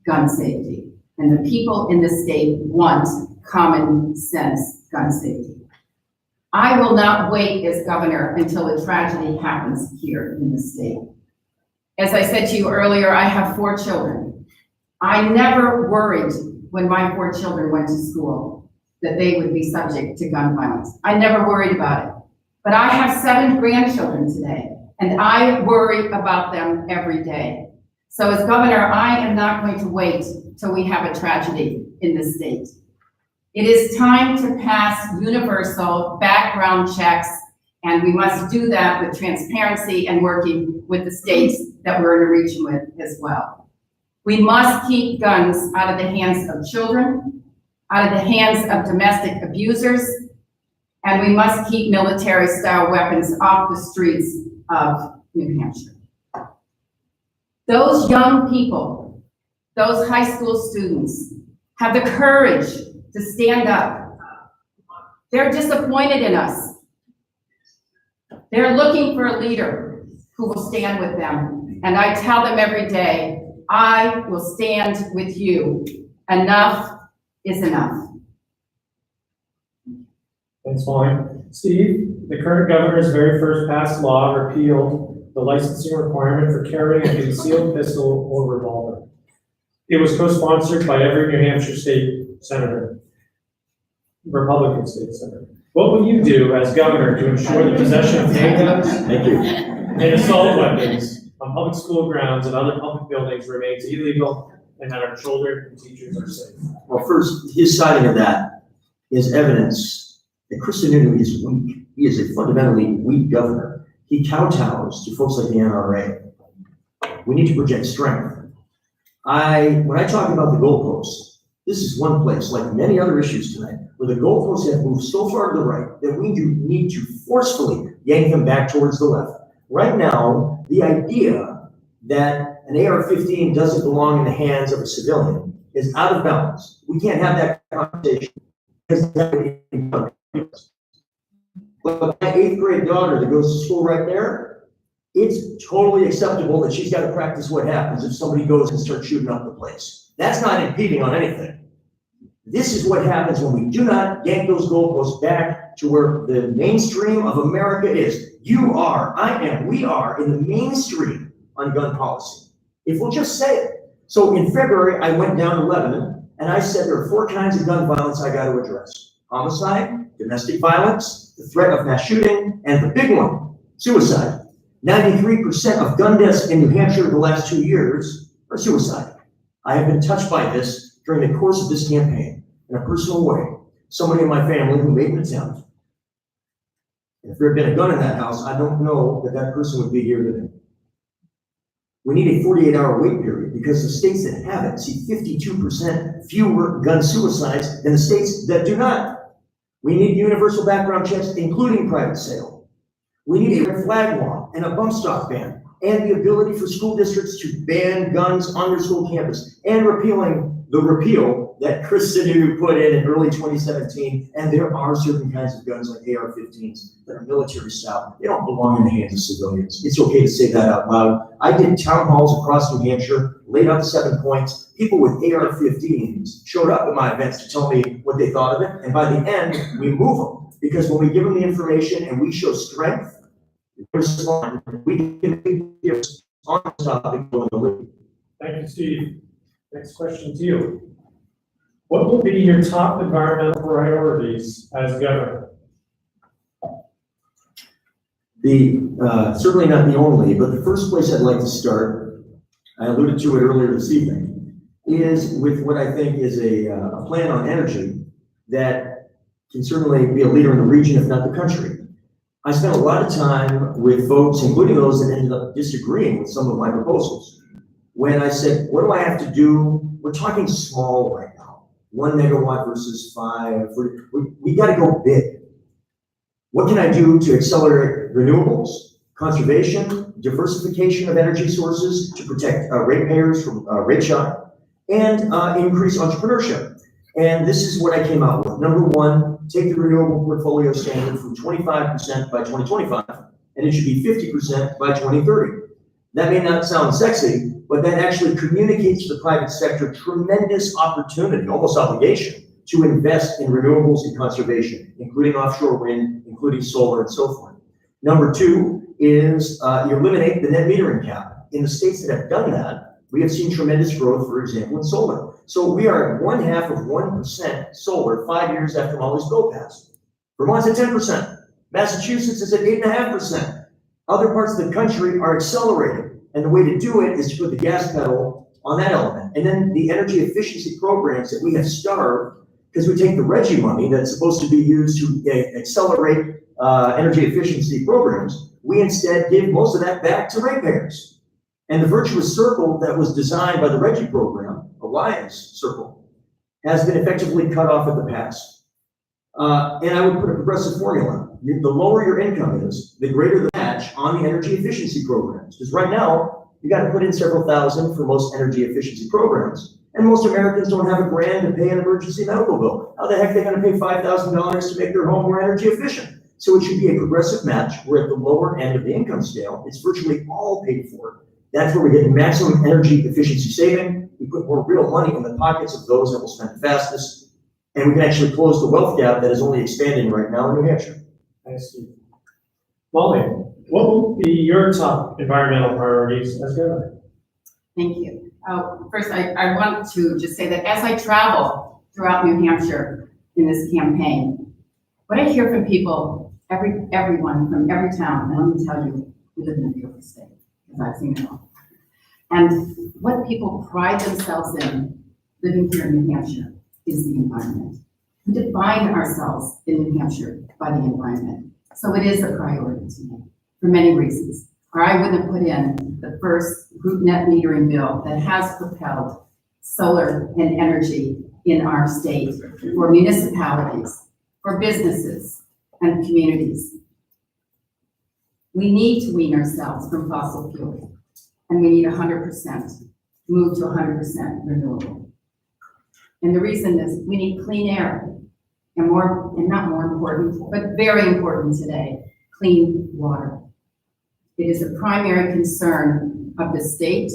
Speaker 3: gun safety. And the people in the state want common sense gun safety. I will not wait as governor until a tragedy happens here in the state. As I said to you earlier, I have 4 children. I never worried when my 4 children went to school that they would be subject to gun violence. I never worried about it. But I have 7 grandchildren today, and I worry about them every day. So as governor, I am not going to wait till we have a tragedy in the state. It is time to pass universal background checks, and we must do that with transparency and working with the states that we're in a region with as well. We must keep guns out of the hands of children, out of the hands of domestic abusers, and we must keep military-style weapons off the streets of New Hampshire. Those young people, those high school students, have the courage to stand up. They're disappointed in us. They're looking for a leader who will stand with them. And I tell them every day, I will stand with you Enough is enough.
Speaker 2: Thanks, Molly. Steve, the current governor's very first passed law repealed the licensing requirement for carrying a concealed pistol or revolver. It was co-sponsored by every New Hampshire state senator, Republican state senator. What will you do as governor to ensure the possession of handguns
Speaker 1: Thank you.
Speaker 2: and assault weapons on public school grounds and other public buildings remains illegal and that our children and teachers are safe?
Speaker 1: Well, first, his citing of that is evidence that Chris Sununu is weak. He is a fundamentally weak governor. He kowtows to folks like the NRA. We need to project strength. When I talk about the goalposts, this is one place, like many other issues tonight, where the goalposts have moved so far to the right that we do need to forcefully yank them back towards the left. Right now, the idea that an AR-15 doesn't belong in the hands of a civilian is out of bounds. We can't have that conversation. But my 8th grade daughter that goes to school right there, it's totally acceptable that she's got to practice what happens if somebody goes and starts shooting up the place. That's not impeding on anything. This is what happens when we do not yank those goalposts back to where the mainstream of America is. You are, I am, we are in the mainstream on gun policy. If we'll just say it. So in February, I went down to Lebanon and I said there are 4 kinds of gun violence I got to address: homicide, domestic violence, the threat of mass shooting, and the big one, suicide. 93% of gun deaths in New Hampshire in the last 2 years are suicide. I have been touched by this during the course of this campaign in a personal way. Somebody in my family who made an attempt. If there had been a gun in that house, I don't know that that person would be here today. We need a 48-hour wait period because the states that have it see 52% fewer gun suicides than the states that do not. We need universal background checks, including private sale. We need a red flag law and a bump stock ban, and the ability for school districts to ban guns on their school campus, and repealing the repeal that Chris Sununu put in early 2017. And there are certain kinds of guns like AR-15s that are military style. They don't belong in the hands of civilians. It's okay to say that out loud. I did town halls across New Hampshire, laid out the 7 points. People with AR-15s showed up at my events to tell me what they thought of it. And by the end, we move them. Because when we give them the information and we show strength, respond, we can give on the topic going to lead.
Speaker 2: Thank you, Steve. Next question to you. What will be your top environmental priorities as governor?
Speaker 1: Certainly not the only, but the first place I'd like to start, I alluded to it earlier this evening, is with what I think is a plan on energy that can certainly be a leader in the region, if not the country. I spent a lot of time with folks, including those that ended up disagreeing with some of my proposals. When I said, what do I have to do? We're talking small right now. 1 megawatt versus 5. We got to go big. What can I do to accelerate renewables, conservation, diversification of energy sources to protect ratepayers from rate shock, and increase entrepreneurship? And this is what I came out with. Number 1, take the renewable portfolio standard from 25% by 2025, and it should be 50% by 2030. That may not sound sexy, but that actually communicates to the private sector tremendous opportunity, almost obligation, to invest in renewables and conservation, including offshore wind, including solar, and so forth. Number 2 is you eliminate the net metering cap. In the states that have done that, we have seen tremendous growth, for example, in solar. So we are at 0.5% solar 5 years after Molly's bill passed. Vermont's at 10%. Massachusetts is at 8.5%. Other parts of the country are accelerating. And the way to do it is to put the gas pedal on that element. And then the energy efficiency programs that we have starved, because we take the RGGI money that's supposed to be used to accelerate energy efficiency programs, we instead give most of that back to ratepayers. And the virtuous circle that was designed by the RGGI program, a wise circle, has been effectively cut off at the pass. And I would put a progressive formula. The lower your income is, the greater the match on the energy efficiency programs. Because right now, you got to put in several thousand for most energy efficiency programs. And most Americans don't have $1,000 to pay an emergency medical bill. How the heck are they going to pay $5,000 to make their home more energy efficient? So it should be a progressive match. We're at the lower end of the income scale. It's virtually all paid for. That's where we get maximum energy efficiency saving. we put more real money in the pockets of those that will spend fastest, and we can actually close the wealth gap that is only expanding right now in New Hampshire.
Speaker 2: Thanks, Steve. Molly, what will be your top environmental priorities as governor?
Speaker 3: Thank you. First, I want to just say that as I travel throughout New Hampshire in this campaign, what I hear from people, everyone from every town, and let me tell you, we live in a beautiful state, because I've seen it all. And what people pride themselves in living here in New Hampshire is the environment. We define ourselves in New Hampshire by the environment. So it is a priority to me for many reasons. Or I wouldn't have put in the first group net metering bill that has propelled solar and energy in our state for municipalities, for businesses and communities. We need to wean ourselves from fossil fuel, and we need 100%, move to 100% renewable. And the reason is we need clean air, and not more important, but very important today, clean water. It is a primary concern of the state,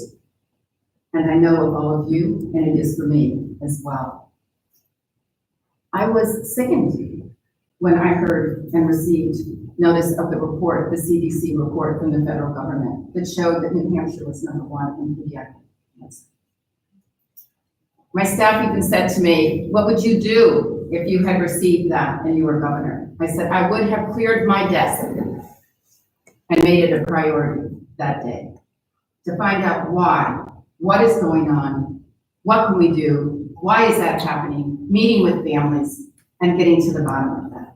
Speaker 3: and I know of all of you, and it is for me as well. I was sickened when I heard and received notice of the report, the CDC report from the federal government that showed that New Hampshire was #1 in pediatric cancer. My staff even said to me, what would you do if you had received that and you were governor? I said, I would have cleared my desk and made it a priority that day to find out why, what is going on, what can we do, why is that happening, meeting with families and getting to the bottom of that.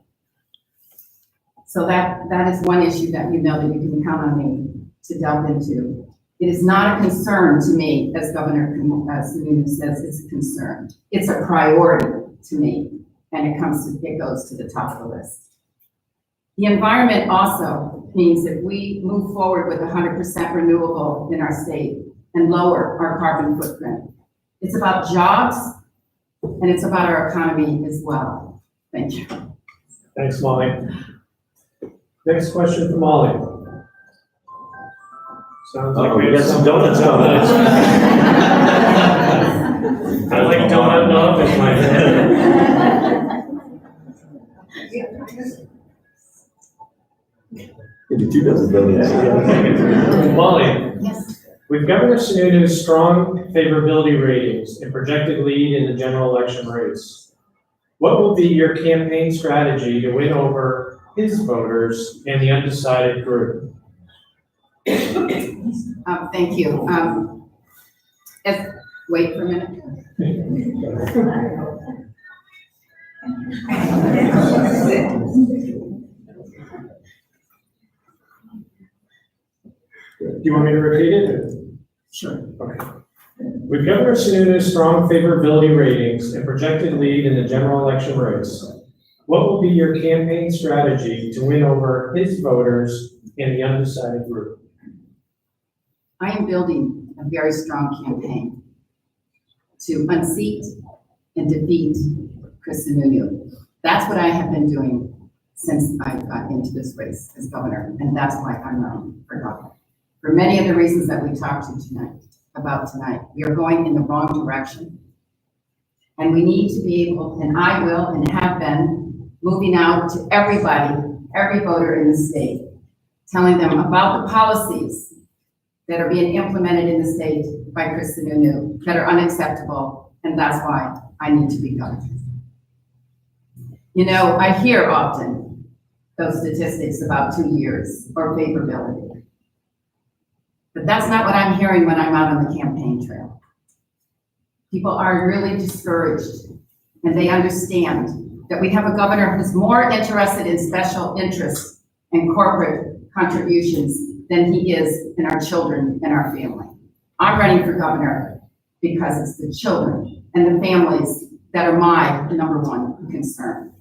Speaker 3: So that is one issue that you know that you can count on me to delve into. It is not a concern to me, as Governor Sununu says, it's a concern. It's a priority to me, and it goes to the top of the list. The environment also means that we move forward with 100% renewable in our state and lower our carbon footprint. It's about jobs, and it's about our economy as well. Thank you.
Speaker 2: Thanks, Molly. Next question for Molly. Sounds like we have some donuts coming. I like donut love in my head.
Speaker 1: Maybe 2 dozen donuts.
Speaker 2: Molly,
Speaker 3: Yes.
Speaker 2: with Governor Sununu's strong favorability ratings and projected lead in the general election race, what will be your campaign strategy to win over his voters and the undecided group?
Speaker 3: Thank you. Wait for a minute.
Speaker 2: Do you want me to repeat it?
Speaker 3: Sure.
Speaker 2: Okay. With Governor Sununu's strong favorability ratings and projected lead in the general election race, what will be your campaign strategy to win over his voters and the undecided group?
Speaker 3: I am building a very strong campaign to unseat and defeat Chris Sununu. That's what I have been doing since I got into this race as governor, and that's why I'm running for governor. For many of the reasons that we talked about tonight, we are going in the wrong direction. And we need to be able, and I will and have been, moving out to everybody, every voter in the state, telling them about the policies that are being implemented in the state by Chris Sununu that are unacceptable, and that's why I need to be governor. You know, I hear often those statistics about 2 years or favorability. But that's not what I'm hearing when I'm out on the campaign trail. People are really discouraged, and they understand that we have a governor who's more interested in special interests and corporate contributions than he is in our children and our family. I'm running for governor because it's the children and the families that are my number one concern.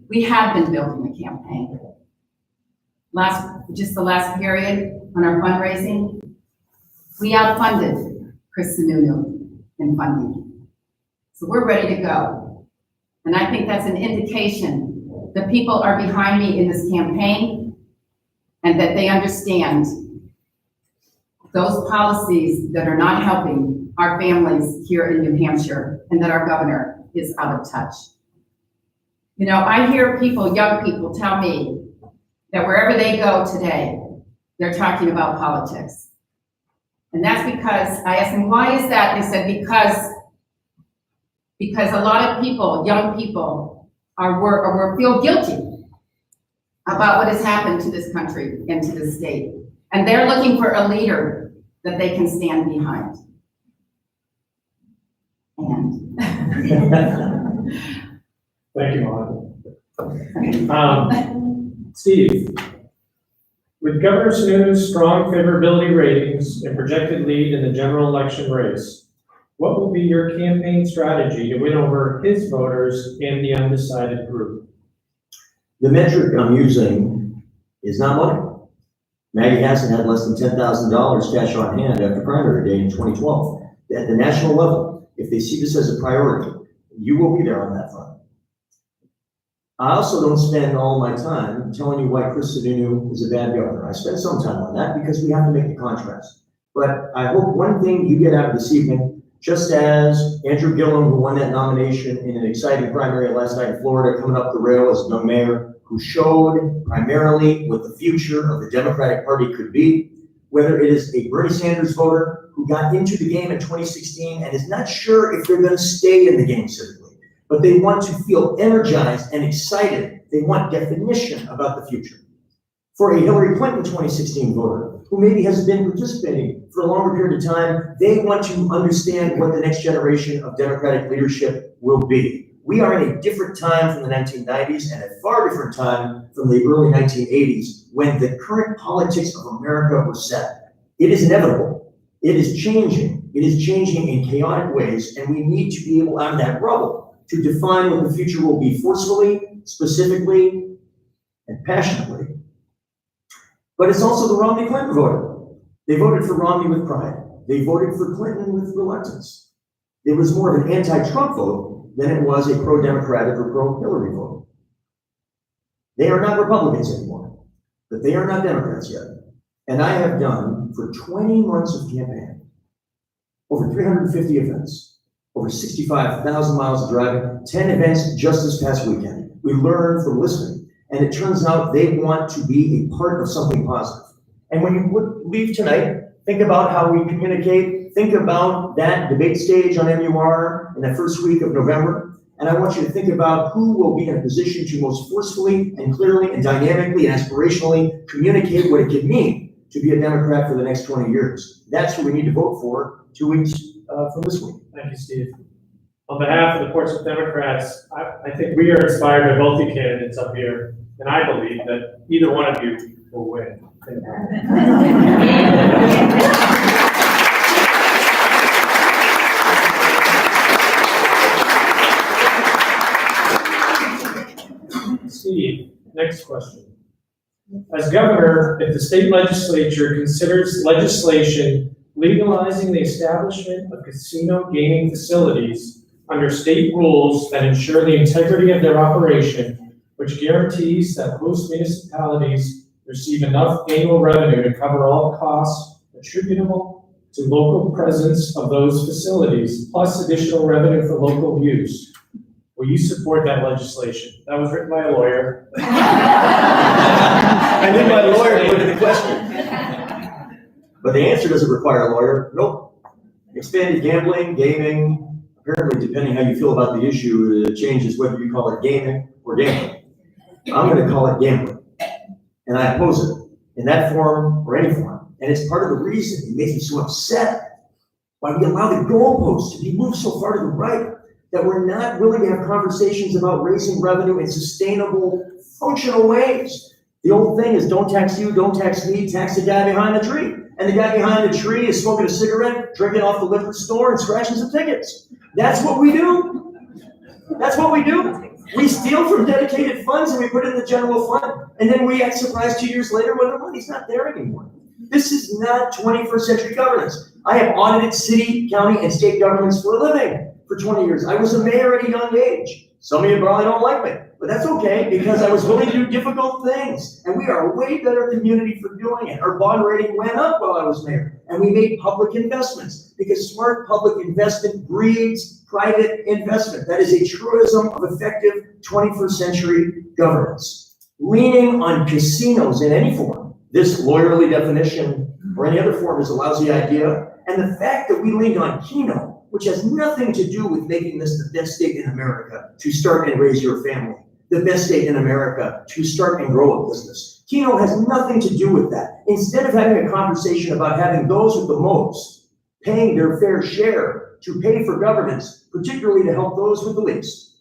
Speaker 3: We have been building a campaign. Just the last period on our fundraising, we outfunded Chris Sununu in funding. So we're ready to go. And I think that's an indication that people are behind me in this campaign and that they understand those policies that are not helping our families here in New Hampshire and that our governor is out of touch. You know, I hear people, young people, tell me that wherever they go today, they're talking about politics. And that's because, I asked them, why is that? They said, because a lot of people, young people, feel guilty about what has happened to this country and to this state. And they're looking for a leader that they can stand behind. And
Speaker 2: Thank you, Monica. Steve, with Governor Snoow's strong favorability ratings and projected lead in the general election race, what will be your campaign strategy to win over his voters and the undecided group?
Speaker 1: The metric I'm using is not money. Maggie Hassan had less than $10,000 cash on hand after primary day in 2012. At the national level, if they see this as a priority, you will be there on that front. I also don't spend all my time telling you why Chris Sununu is a bad governor. I spend some time on that because we have to make the contrast. But I hope one thing you get out of this evening, just as Andrew Gillum, who won that nomination in an exciting primary last night in Florida, coming up the rail as a young mayor, who showed primarily what the future of the Democratic Party could be, whether it is a Bernie Sanders voter who got into the game in 2016 and is not sure if they're going to stay in the game civically, but they want to feel energized and excited. They want definition about the future. For a Hillary Clinton 2016 voter who maybe has been participating for a longer period of time, they want to understand what the next generation of Democratic leadership will be. We are in a different time from the 1990s and a far different time from the early 1980s when the current politics of America were set. It is inevitable. It is changing. It is changing in chaotic ways, and we need to be able, out of that rubble, to define what the future will be forcefully, specifically, and passionately. But it's also the Romney Clinton voter. They voted for Romney with pride. They voted for Clinton with reluctance. It was more of an anti-Trump vote than it was a pro-Democratic or pro-Hillary vote. They are not Republicans anymore, but they are not Democrats yet. And I have done, for 20 months of campaign, over 350 events, over 65,000 miles of driving, 10 events just this past weekend. We learned from listening, and it turns out they want to be a part of something positive. And when you leave tonight, think about how we communicate. Think about that debate stage on MUR in the first week of November. And I want you to think about who will be in a position to most forcefully and clearly and dynamically and aspirationally communicate what it could mean to be a Democrat for the next 20 years. That's who we need to vote for 2 weeks from this week.
Speaker 2: Thank you, Steve. On behalf of the Portsmouth Democrats, I think we are inspired by both the candidates up here, and I believe that either one of you will win. Steve, next question. As governor, if the state legislature considers legislation legalizing the establishment of casino gaming facilities under state rules that ensure the integrity of their operation, which guarantees that most municipalities receive enough annual revenue to cover all costs attributable to local presence of those facilities, plus additional revenue for local use, will you support that legislation? That was written by a lawyer.
Speaker 1: I knew my lawyer put in the question. But the answer doesn't require a lawyer. Nope. Expanded gambling, gaming, apparently depending how you feel about the issue, it changes whether you call it gaming or gambling. I'm going to call it gambling. And I oppose it in that form or any form. And it's part of the reason it makes me so upset why we allow the goalposts to be moved so far to the right that we're not willing to have conversations about raising revenue in sustainable, functional ways. The old thing is don't tax you, don't tax me, tax the guy behind the tree. And the guy behind the tree is smoking a cigarette, drinking off the liquor store, and scratching some tickets. That's what we do. That's what we do. We steal from dedicated funds and we put it in the general fund. And then we act surprised 2 years later when the money's not there anymore. This is not 21st century governance. I have audited city, county, and state governments for a living for 20 years. I was a mayor at a young age. Some of you probably don't like me. But that's okay, because I was willing to do difficult things. And we are a way better community for doing it. Our bond rating went up while I was mayor. And we made public investments, because smart public investment breeds private investment. That is a truism of effective 21st century governance. Leaning on casinos in any form, this lawyerly definition or any other form is a lousy idea. And the fact that we leaned on Keno, which has nothing to do with making this the best state in America to start and raise your family, the best state in America to start and grow a business. Keno has nothing to do with that. Instead of having a conversation about having those with the most paying their fair share to pay for governance, particularly to help those with the least,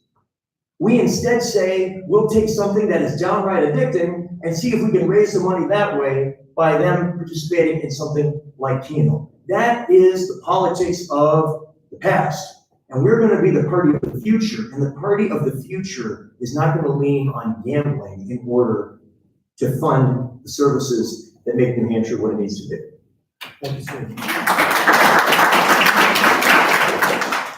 Speaker 1: we instead say, we'll take something that is downright addicting and see if we can raise the money that way by them participating in something like Keno. That is the politics of the past. And we're going to be the party of the future. And the party of the future is not going to lean on gambling in order to fund the services that make New Hampshire what it needs to be. Thank you, Steve.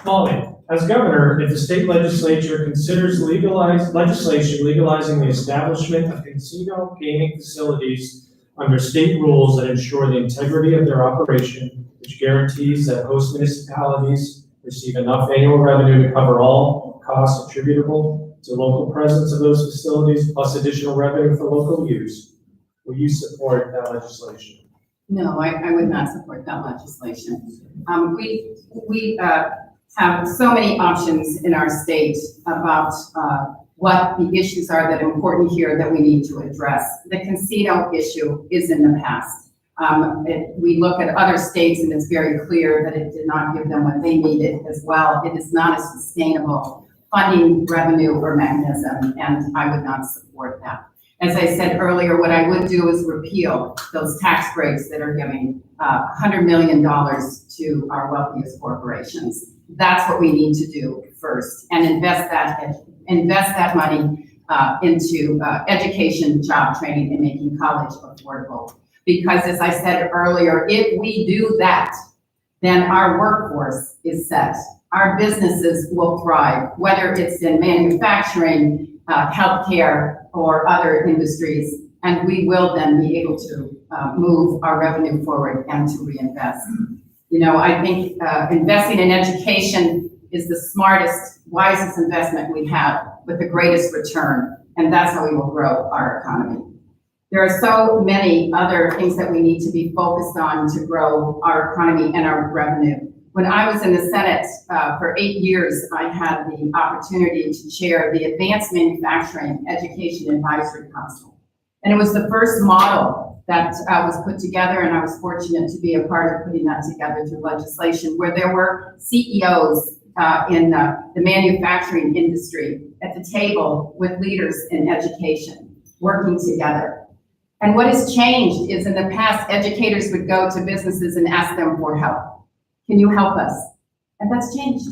Speaker 2: Molly, as governor, if the state legislature considers legislation legalizing the establishment of casino gaming facilities under state rules that ensure the integrity of their operation, which guarantees that host municipalities receive enough annual revenue to cover all costs attributable to local presence of those facilities, plus additional revenue for local use, will you support that legislation?
Speaker 3: No, I would not support that legislation. We have so many options in our state about what the issues are that are important here that we need to address. The casino issue is in the past. We look at other states and it's very clear that it did not give them what they needed as well. It is not a sustainable funding revenue or mechanism, and I would not support that. As I said earlier, what I would do is repeal those tax breaks that are giving $100 million to our wealthiest corporations. That's what we need to do first, and invest that money into education, job training, and making college affordable. Because as I said earlier, if we do that, then our workforce is set. Our businesses will thrive, whether it's in manufacturing, healthcare, or other industries, and we will then be able to move our revenue forward and to reinvest. You know, I think investing in education is the smartest, wisest investment we have with the greatest return, and that's how we will grow our economy. There are so many other things that we need to be focused on to grow our economy and our revenue. When I was in the Senate for 8 years, I had the opportunity to chair the Advanced Manufacturing Education Advisory Council. And it was the first model that was put together, and I was fortunate to be a part of putting that together through legislation, where there were CEOs in the manufacturing industry at the table with leaders in education, working together. And what has changed is in the past, educators would go to businesses and ask them for help. Can you help us? And that's changed.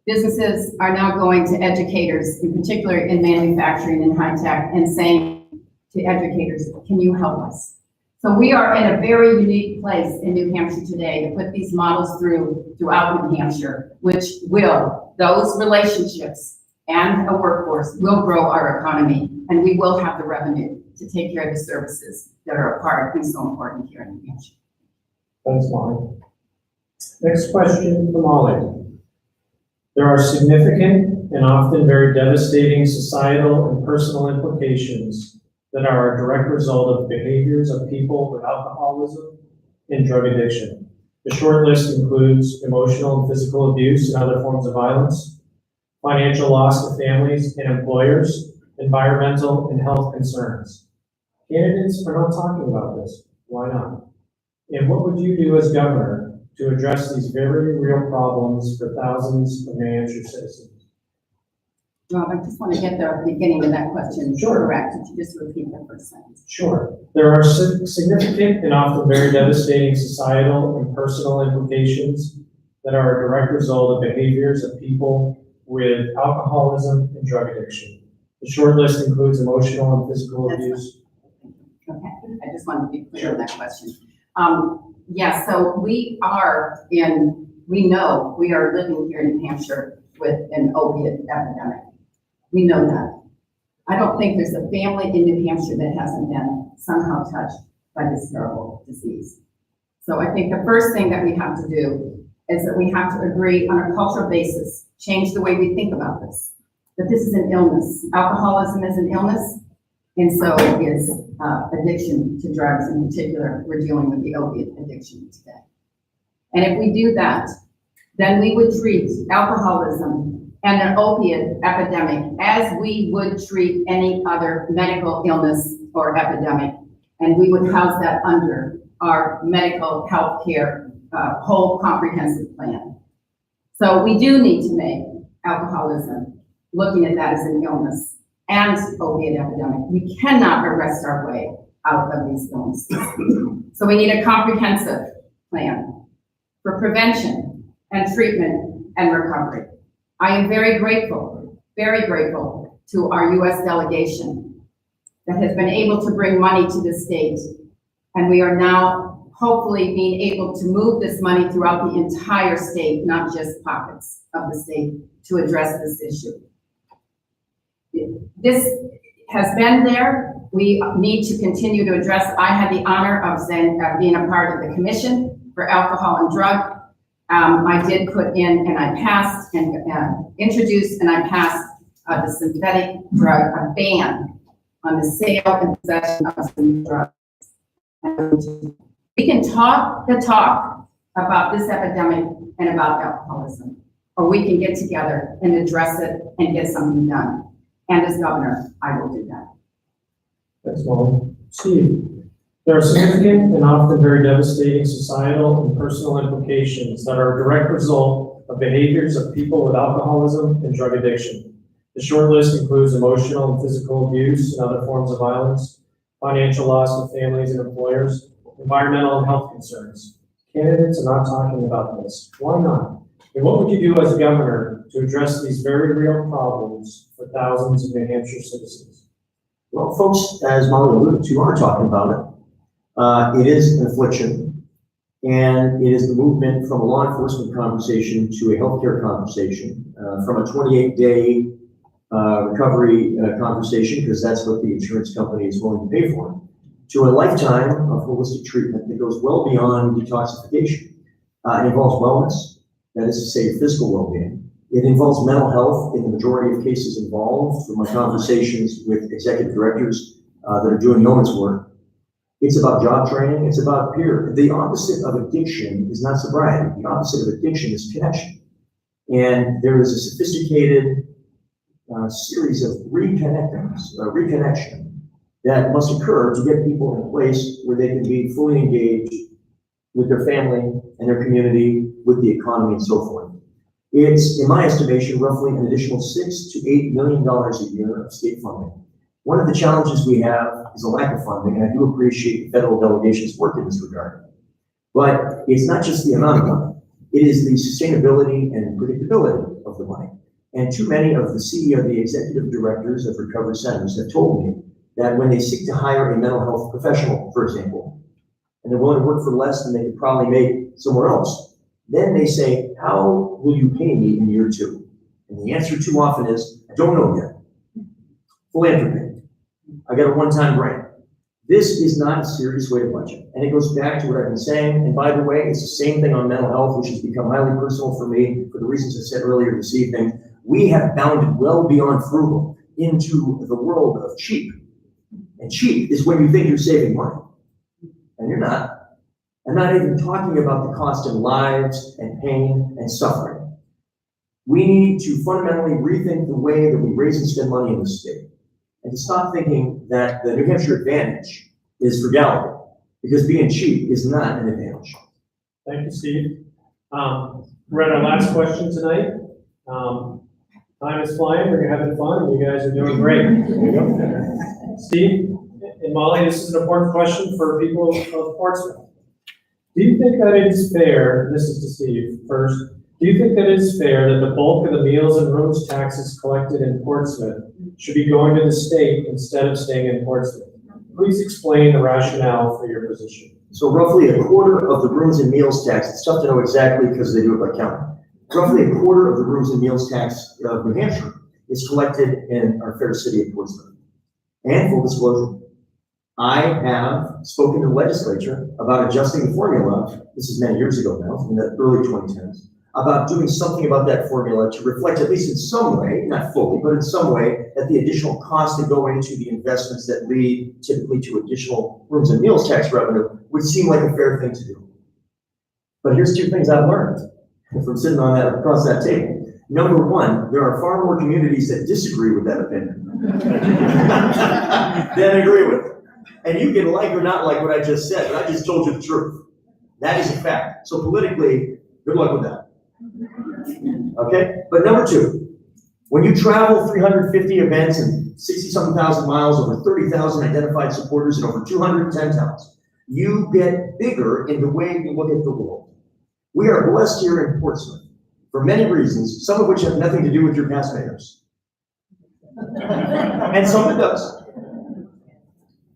Speaker 3: Businesses are now going to educators, in particular in manufacturing and high tech, and saying to educators, can you help us? So we are in a very unique place in New Hampshire today to put these models throughout New Hampshire, which will, those relationships and a workforce will grow our economy, and we will have the revenue to take care of the services that are a part and so important here in New Hampshire.
Speaker 2: Thanks, Molly. Next question from Molly. There are significant and often very devastating societal and personal implications that are a direct result of behaviors of people with alcoholism and drug addiction. The short list includes emotional and physical abuse and other forms of violence, financial loss to families and employers, environmental and health concerns. Candidates are not talking about this. Why not? And what would you do as governor to address these very real problems for thousands of New Hampshire citizens?
Speaker 3: Rob, I just want to get the beginning of that question correct. Could you just repeat the first sentence?
Speaker 2: Sure. There are significant and often very devastating societal and personal implications that are a direct result of behaviors of people with alcoholism and drug addiction. The short list includes emotional and physical abuse.
Speaker 3: Okay, I just wanted to be clear on that question. Yes, so we know we are living here in New Hampshire with an opiate epidemic. We know that. I don't think there's a family in New Hampshire that hasn't been somehow touched by this terrible disease. So I think the first thing that we have to do is that we have to agree on a cultural basis, change the way we think about this, that this is an illness. Alcoholism is an illness, and so is addiction to drugs. In particular, we're dealing with the opiate addiction today. And if we do that, then we would treat alcoholism and an opiate epidemic as we would treat any other medical illness or epidemic, and we would house that under our medical health care whole comprehensive plan. So we do need to make alcoholism, looking at that as an illness, and opiate epidemic. We cannot arrest our way out of these illnesses. So we need a comprehensive plan for prevention and treatment and recovery. I am very grateful to our U.S. delegation that has been able to bring money to the state. And we are now hopefully being able to move this money throughout the entire state, not just pockets of the state, to address this issue. This has been there. We need to continue to address. I had the honor of being a part of the Commission for Alcohol and Drug. I did put in, and I passed, and introduced, and I passed the synthetic drug, a ban on the sale and possession of synthetic drugs. We can talk the talk about this epidemic and about alcoholism, or we can get together and address it and get something done. And as governor, I will do that.
Speaker 2: Thanks, Molly. Steve, there are significant and often very devastating societal and personal implications that are a direct result of behaviors of people with alcoholism and drug addiction. The short list includes emotional and physical abuse and other forms of violence, financial loss of families and employers, environmental and health concerns. Candidates are not talking about this. Why not? And what would you do as governor to address these very real problems for thousands of New Hampshire citizens?
Speaker 1: Well, folks, as Molly alluded to, are talking about it. It is an affliction, and it is the movement from a law enforcement conversation to a healthcare conversation, from a 28-day recovery conversation, because that's what the insurance company is willing to pay for, to a lifetime of holistic treatment that goes well beyond detoxification. It involves wellness, that is to say physical well-being. It involves mental health in the majority of cases involved, from my conversations with executive directors that are doing yeoman's work. It's about job training, it's about peer. The opposite of addiction is not sobriety. The opposite of addiction is connection. And there is a sophisticated series of reconnection that must occur to get people in a place where they can be fully engaged with their family and their community, with the economy and so forth. It's, in my estimation, roughly an additional $6 to $8 million a year of state funding. One of the challenges we have is a lack of funding, and I do appreciate the federal delegation's work in this regard. But it's not just the amount of money, it is the sustainability and predictability of the money. And too many of the executive directors of recovery centers have told me that when they seek to hire a mental health professional, for example, and they're willing to work for less than they could probably make somewhere else, then they say, how will you pay me in year 2? And the answer too often is, I don't know yet. Philanthropy. I got a one-time grant. This is not a serious way to budget. And it goes back to what I've been saying. And by the way, it's the same thing on mental health, which has become highly personal for me for the reasons I said earlier this evening. We have bounded well beyond frugal into the world of cheap. And cheap is when you think you're saving money. And you're not. I'm not even talking about the cost in lives and pain and suffering. We need to fundamentally rethink the way that we raise and spend money in this state, and to stop thinking that the New Hampshire advantage is frugality, because being cheap is not an advantage.
Speaker 2: Thank you, Steve. We're at our last question tonight. Time is flying, we're having fun, and you guys are doing great. Steve and Molly, this is an important question for people of Portsmouth. Do you think that it is fair, this is to Steve first, do you think that it is fair that the bulk of the meals and rooms taxes collected in Portsmouth should be going to the state instead of staying in Portsmouth? Please explain the rationale for your position.
Speaker 1: So roughly a quarter of the rooms and meals tax, it's tough to know exactly because they do it by county. Roughly a quarter of the rooms and meals tax of New Hampshire is collected in our fair city of Portsmouth. And full disclosure, I have spoken to the legislature about adjusting the formula, this is many years ago now, in the early 2010s, about doing something about that formula to reflect, at least in some way, not fully, but in some way, that the additional costs that go into the investments that lead typically to additional rooms and meals tax revenue would seem like a fair thing to do. But here's two things I've learned from sitting on that, across that table. Number one, there are far more communities that disagree with that opinion than agree with it. And you can like or not like what I just said, but I just told you the truth. That is a fact. So politically, good luck with that. Okay? But number two, when you travel 350 events and 60-something thousand miles, over 30,000 identified supporters in over 210 towns, you get bigger in the way you look at the world. We are blessed here in Portsmouth for many reasons, some of which have nothing to do with your past mayors. And some it does.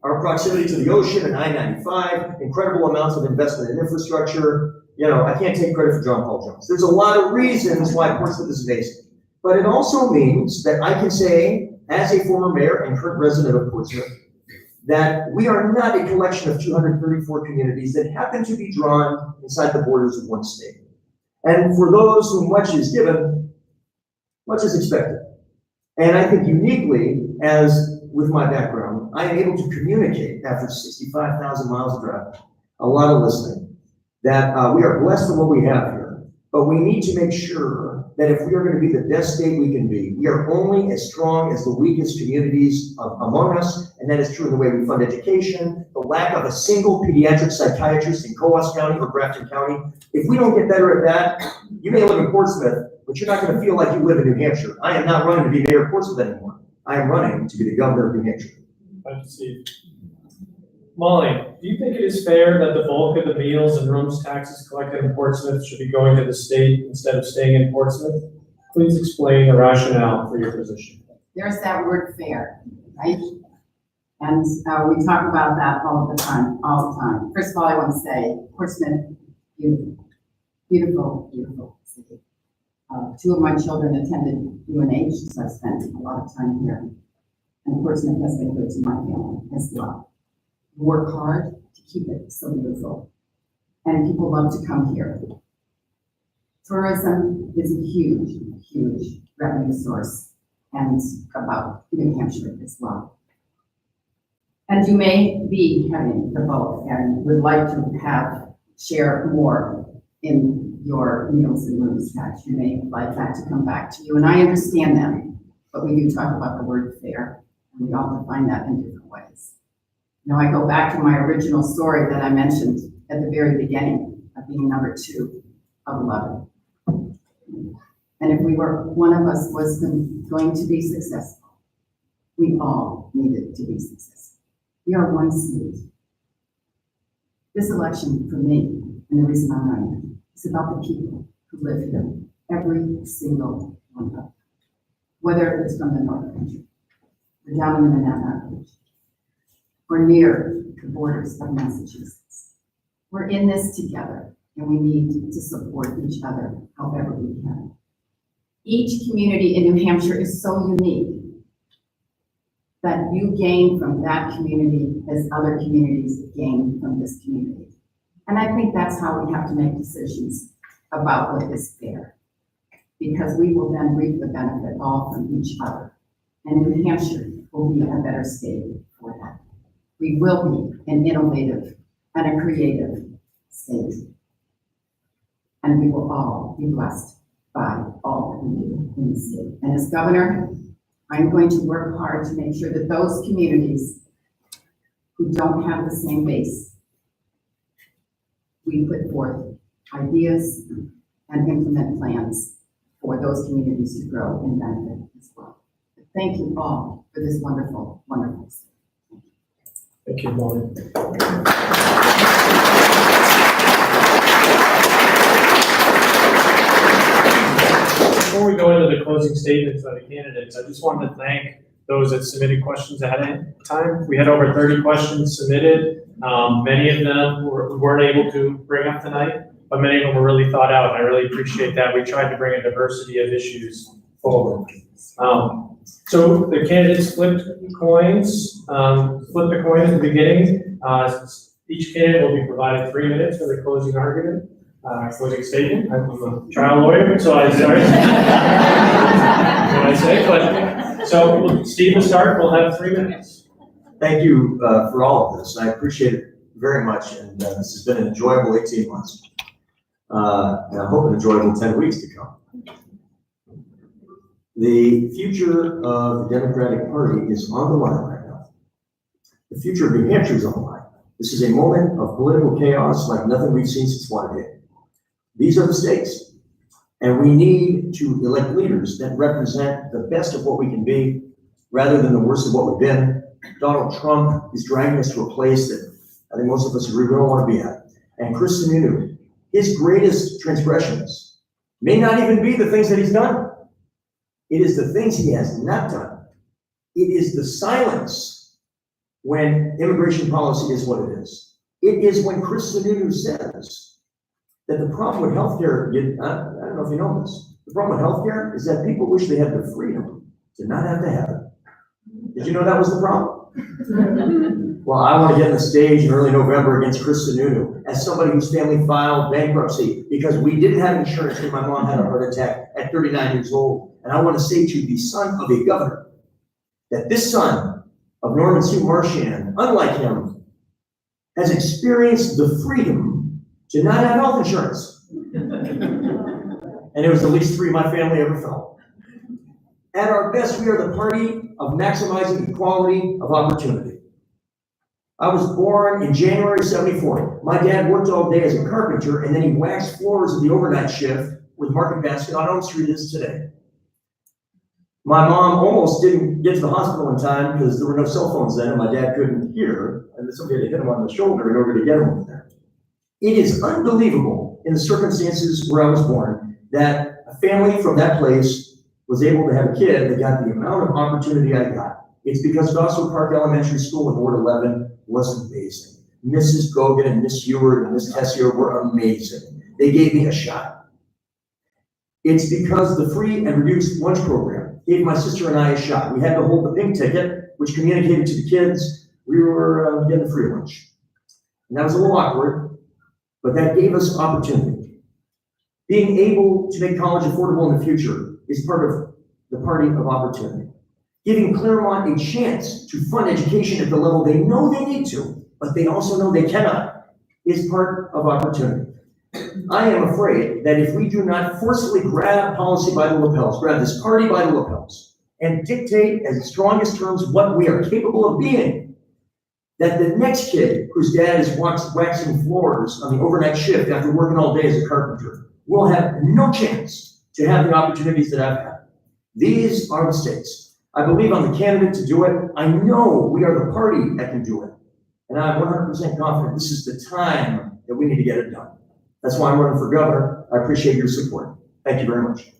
Speaker 1: Our proximity to the ocean and I-95, incredible amounts of investment in infrastructure. You know, I can't take credit for John Paul Jones. There's a lot of reasons why Portsmouth is amazing. But it also means that I can say, as a former mayor and current resident of Portsmouth, that we are not a collection of 234 communities that happen to be drawn inside the borders of one state. And for those whom much is given, much is expected. And I think uniquely, as with my background, I am able to communicate after 65,000 miles of driving, a lot of listening, that we are blessed for what we have here, but we need to make sure that if we are going to be the best state we can be, we are only as strong as the weakest communities among us, and that is true in the way we fund education, the lack of a single pediatric psychiatrist in Coos County or Grafton County. If we don't get better at that, you may live in Portsmouth, but you're not going to feel like you live in New Hampshire. I am not running to be mayor of Portsmouth anymore. I am running to be the governor of New Hampshire.
Speaker 2: Thank you, Steve. Molly, do you think it is fair that the bulk of the meals and rooms taxes collected in Portsmouth should be going to the state instead of staying in Portsmouth? Please explain the rationale for your position.
Speaker 3: There's that word fair, right? And we talk about that all the time. First of all, I want to say Portsmouth, beautiful, beautiful, beautiful city. Two of my children attended UNH, so I spent a lot of time here. And Portsmouth has been good to my family as well. Work hard to keep it so beautiful. And people love to come here. Tourism is a huge, huge revenue source, and about New Hampshire as well. And you may be having the bulk and would like to share more in your meals and rooms tax. You may like that to come back to you, and I understand that, but we do talk about the word fair, and we all define that in different ways. Now I go back to my original story that I mentioned at the very beginning of being number 2 of 11. And if one of us was going to be successful, we all needed to be successful. We are one seat. This election for me, and the reason I'm running, is about the people who live here, every single one of them. Whether it's from the North Country, or down in the Manhattan Ridge, or near the borders of Massachusetts. We're in this together, and we need to support each other however we can. Each community in New Hampshire is so unique that you gain from that community as other communities gain from this community. And I think that's how we have to make decisions about what is fair, because we will then reap the benefit all from each other. And New Hampshire will be a better state for that. We will be an innovative and a creative state. And we will all be blessed by all that we do in the state. And as governor, I'm going to work hard to make sure that those communities who don't have the same base, we put forth ideas and implement plans for those communities to grow and benefit as well. But thank you all for this wonderful, wonderful state.
Speaker 2: Thank you, Molly. Before we go into the closing statements of the candidates, I just wanted to thank those that submitted questions ahead of time. We had over 30 questions submitted. Many of them we weren't able to bring up tonight, but many of them were really thought out, and I really appreciate that. We tried to bring a diversity of issues forward. So the candidates flipped coins, flip the coin at the beginning. Each candidate will be provided 3 minutes for the closing argument, closing statement. I'm a trial lawyer, so I sorry. What I say, but, so Steve will start, we'll have 3 minutes.
Speaker 1: Thank you for all of this. I appreciate it very much, and this has been an enjoyable 18 months. And I hope an enjoyable 10 weeks to come. The future of the Democratic Party is on the line right now. The future of New Hampshire is on the line. This is a moment of political chaos like nothing we've seen since Watergate. These are the stakes, and we need to elect leaders that represent the best of what we can be rather than the worst of what we've been. Donald Trump is dragging us to a place that I think most of us agree we don't want to be at. And Chris Sununu, his greatest transgressions may not even be the things that he's done. It is the things he has not done. It is the silence when immigration policy is what it is. It is when Chris Sununu says that the problem with healthcare, I don't know if you know this, the problem with healthcare is that people wish they had the freedom to not have to have it. Did you know that was the problem? Well, I want to get on the stage in early November against Chris Sununu as somebody whose family filed bankruptcy because we didn't have insurance when my mom had a heart attack at 39 years old. And I want to say to the son of a governor that this son of Norman Sue Marchand, unlike him, has experienced the freedom to not have health insurance. And it was the least free my family ever felt. At our best, we are the party of maximizing equality of opportunity. I was born in January '74. My dad worked all day as a carpenter, and then he waxed floors of the overnight shift with Market Basket on Elm Street as today. My mom almost didn't get to the hospital in time because there were no cell phones then, and my dad couldn't hear, and somebody had to hit him on the shoulder in order to get him over there. It is unbelievable in the circumstances where I was born that a family from that place was able to have a kid that got the amount of opportunity I got. It's because Gosford Park Elementary School in Ward 11 was amazing. Mrs. Gogan and Miss Ewart and Miss Tessier were amazing. They gave me a shot. It's because the free and reduced lunch program gave my sister and I a shot. We had to hold the pink ticket, which communicated to the kids we were getting free lunch. And that was a little awkward, but that gave us opportunity. Being able to make college affordable in the future is part of the party of opportunity. Giving Claremont a chance to fund education at the level they know they need to, but they also know they cannot, is part of opportunity. I am afraid that if we do not forcefully grab policy by the lapels, grab this party by the lapels, and dictate in the strongest terms what we are capable of being, that the next kid whose dad is waxing floors on the overnight shift after working all day as a carpenter will have no chance to have the opportunities that I've had. These are the stakes. I believe I'm the candidate to do it. I know we are the party that can do it. And I'm 100% confident this is the time that we need to get it done. That's why I'm running for governor. I appreciate your support. Thank you very much.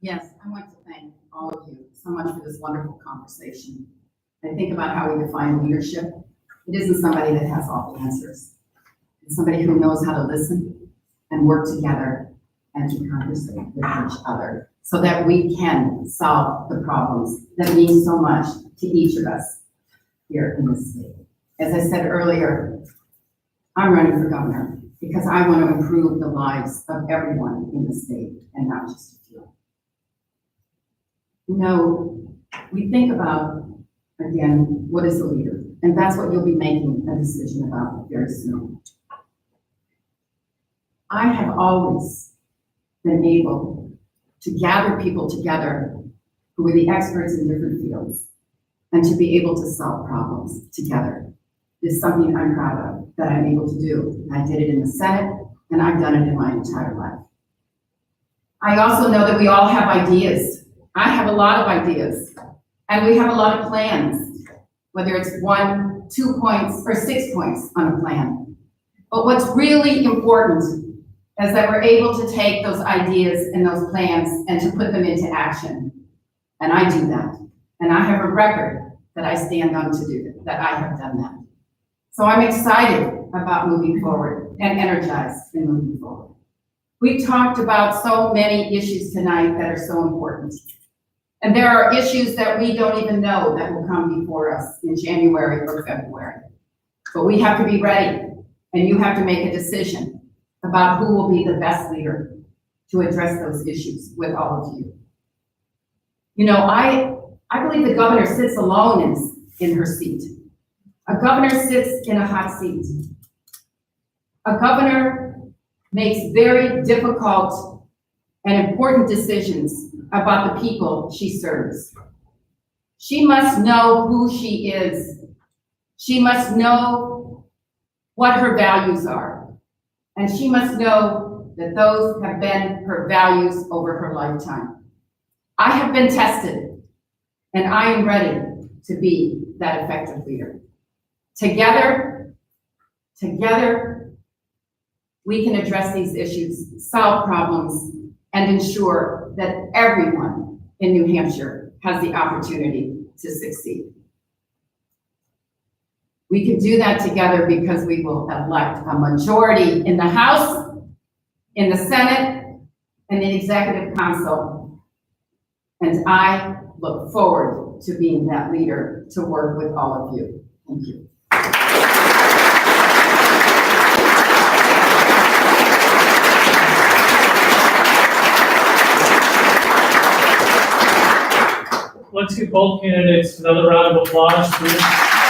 Speaker 3: Yes, I want to thank all of you so much for this wonderful conversation. I think about how we define leadership. It isn't somebody that has all the answers. It's somebody who knows how to listen and work together and to conversate with each other so that we can solve the problems that mean so much to each of us here in this state. As I said earlier, I'm running for governor because I want to improve the lives of everyone in the state and not just a few. You know, we think about, again, what is a leader? And that's what you'll be making a decision about very soon. I have always been able to gather people together who are the experts in different fields and to be able to solve problems together is something I'm proud of that I'm able to do. I did it in the Senate and I've done it in my entire life. I also know that we all have ideas. I have a lot of ideas and we have a lot of plans, whether it's 1, 2 points or 6 points on a plan. But what's really important is that we're able to take those ideas and those plans and to put them into action. And I do that. And I have a record that I stand on to do that I have done that. So I'm excited about moving forward and energized in moving forward. We've talked about so many issues tonight that are so important. And there are issues that we don't even know that will come before us in January or February. But we have to be ready, and you have to make a decision about who will be the best leader to address those issues with all of you. You know, I believe the governor sits alone in her seat. A governor sits in a hot seat. A governor makes very difficult and important decisions about the people she serves. She must know who she is. She must know what her values are. And she must know that those have been her values over her lifetime. I have been tested, and I am ready to be that effective leader. Together, we can address these issues, solve problems, and ensure that everyone in New Hampshire has the opportunity to succeed. We can do that together because we will elect a majority in the House, in the Senate, and the Executive Council. And I look forward to being that leader to work with all of you. Thank you.
Speaker 2: Let's give both candidates another round of applause, please.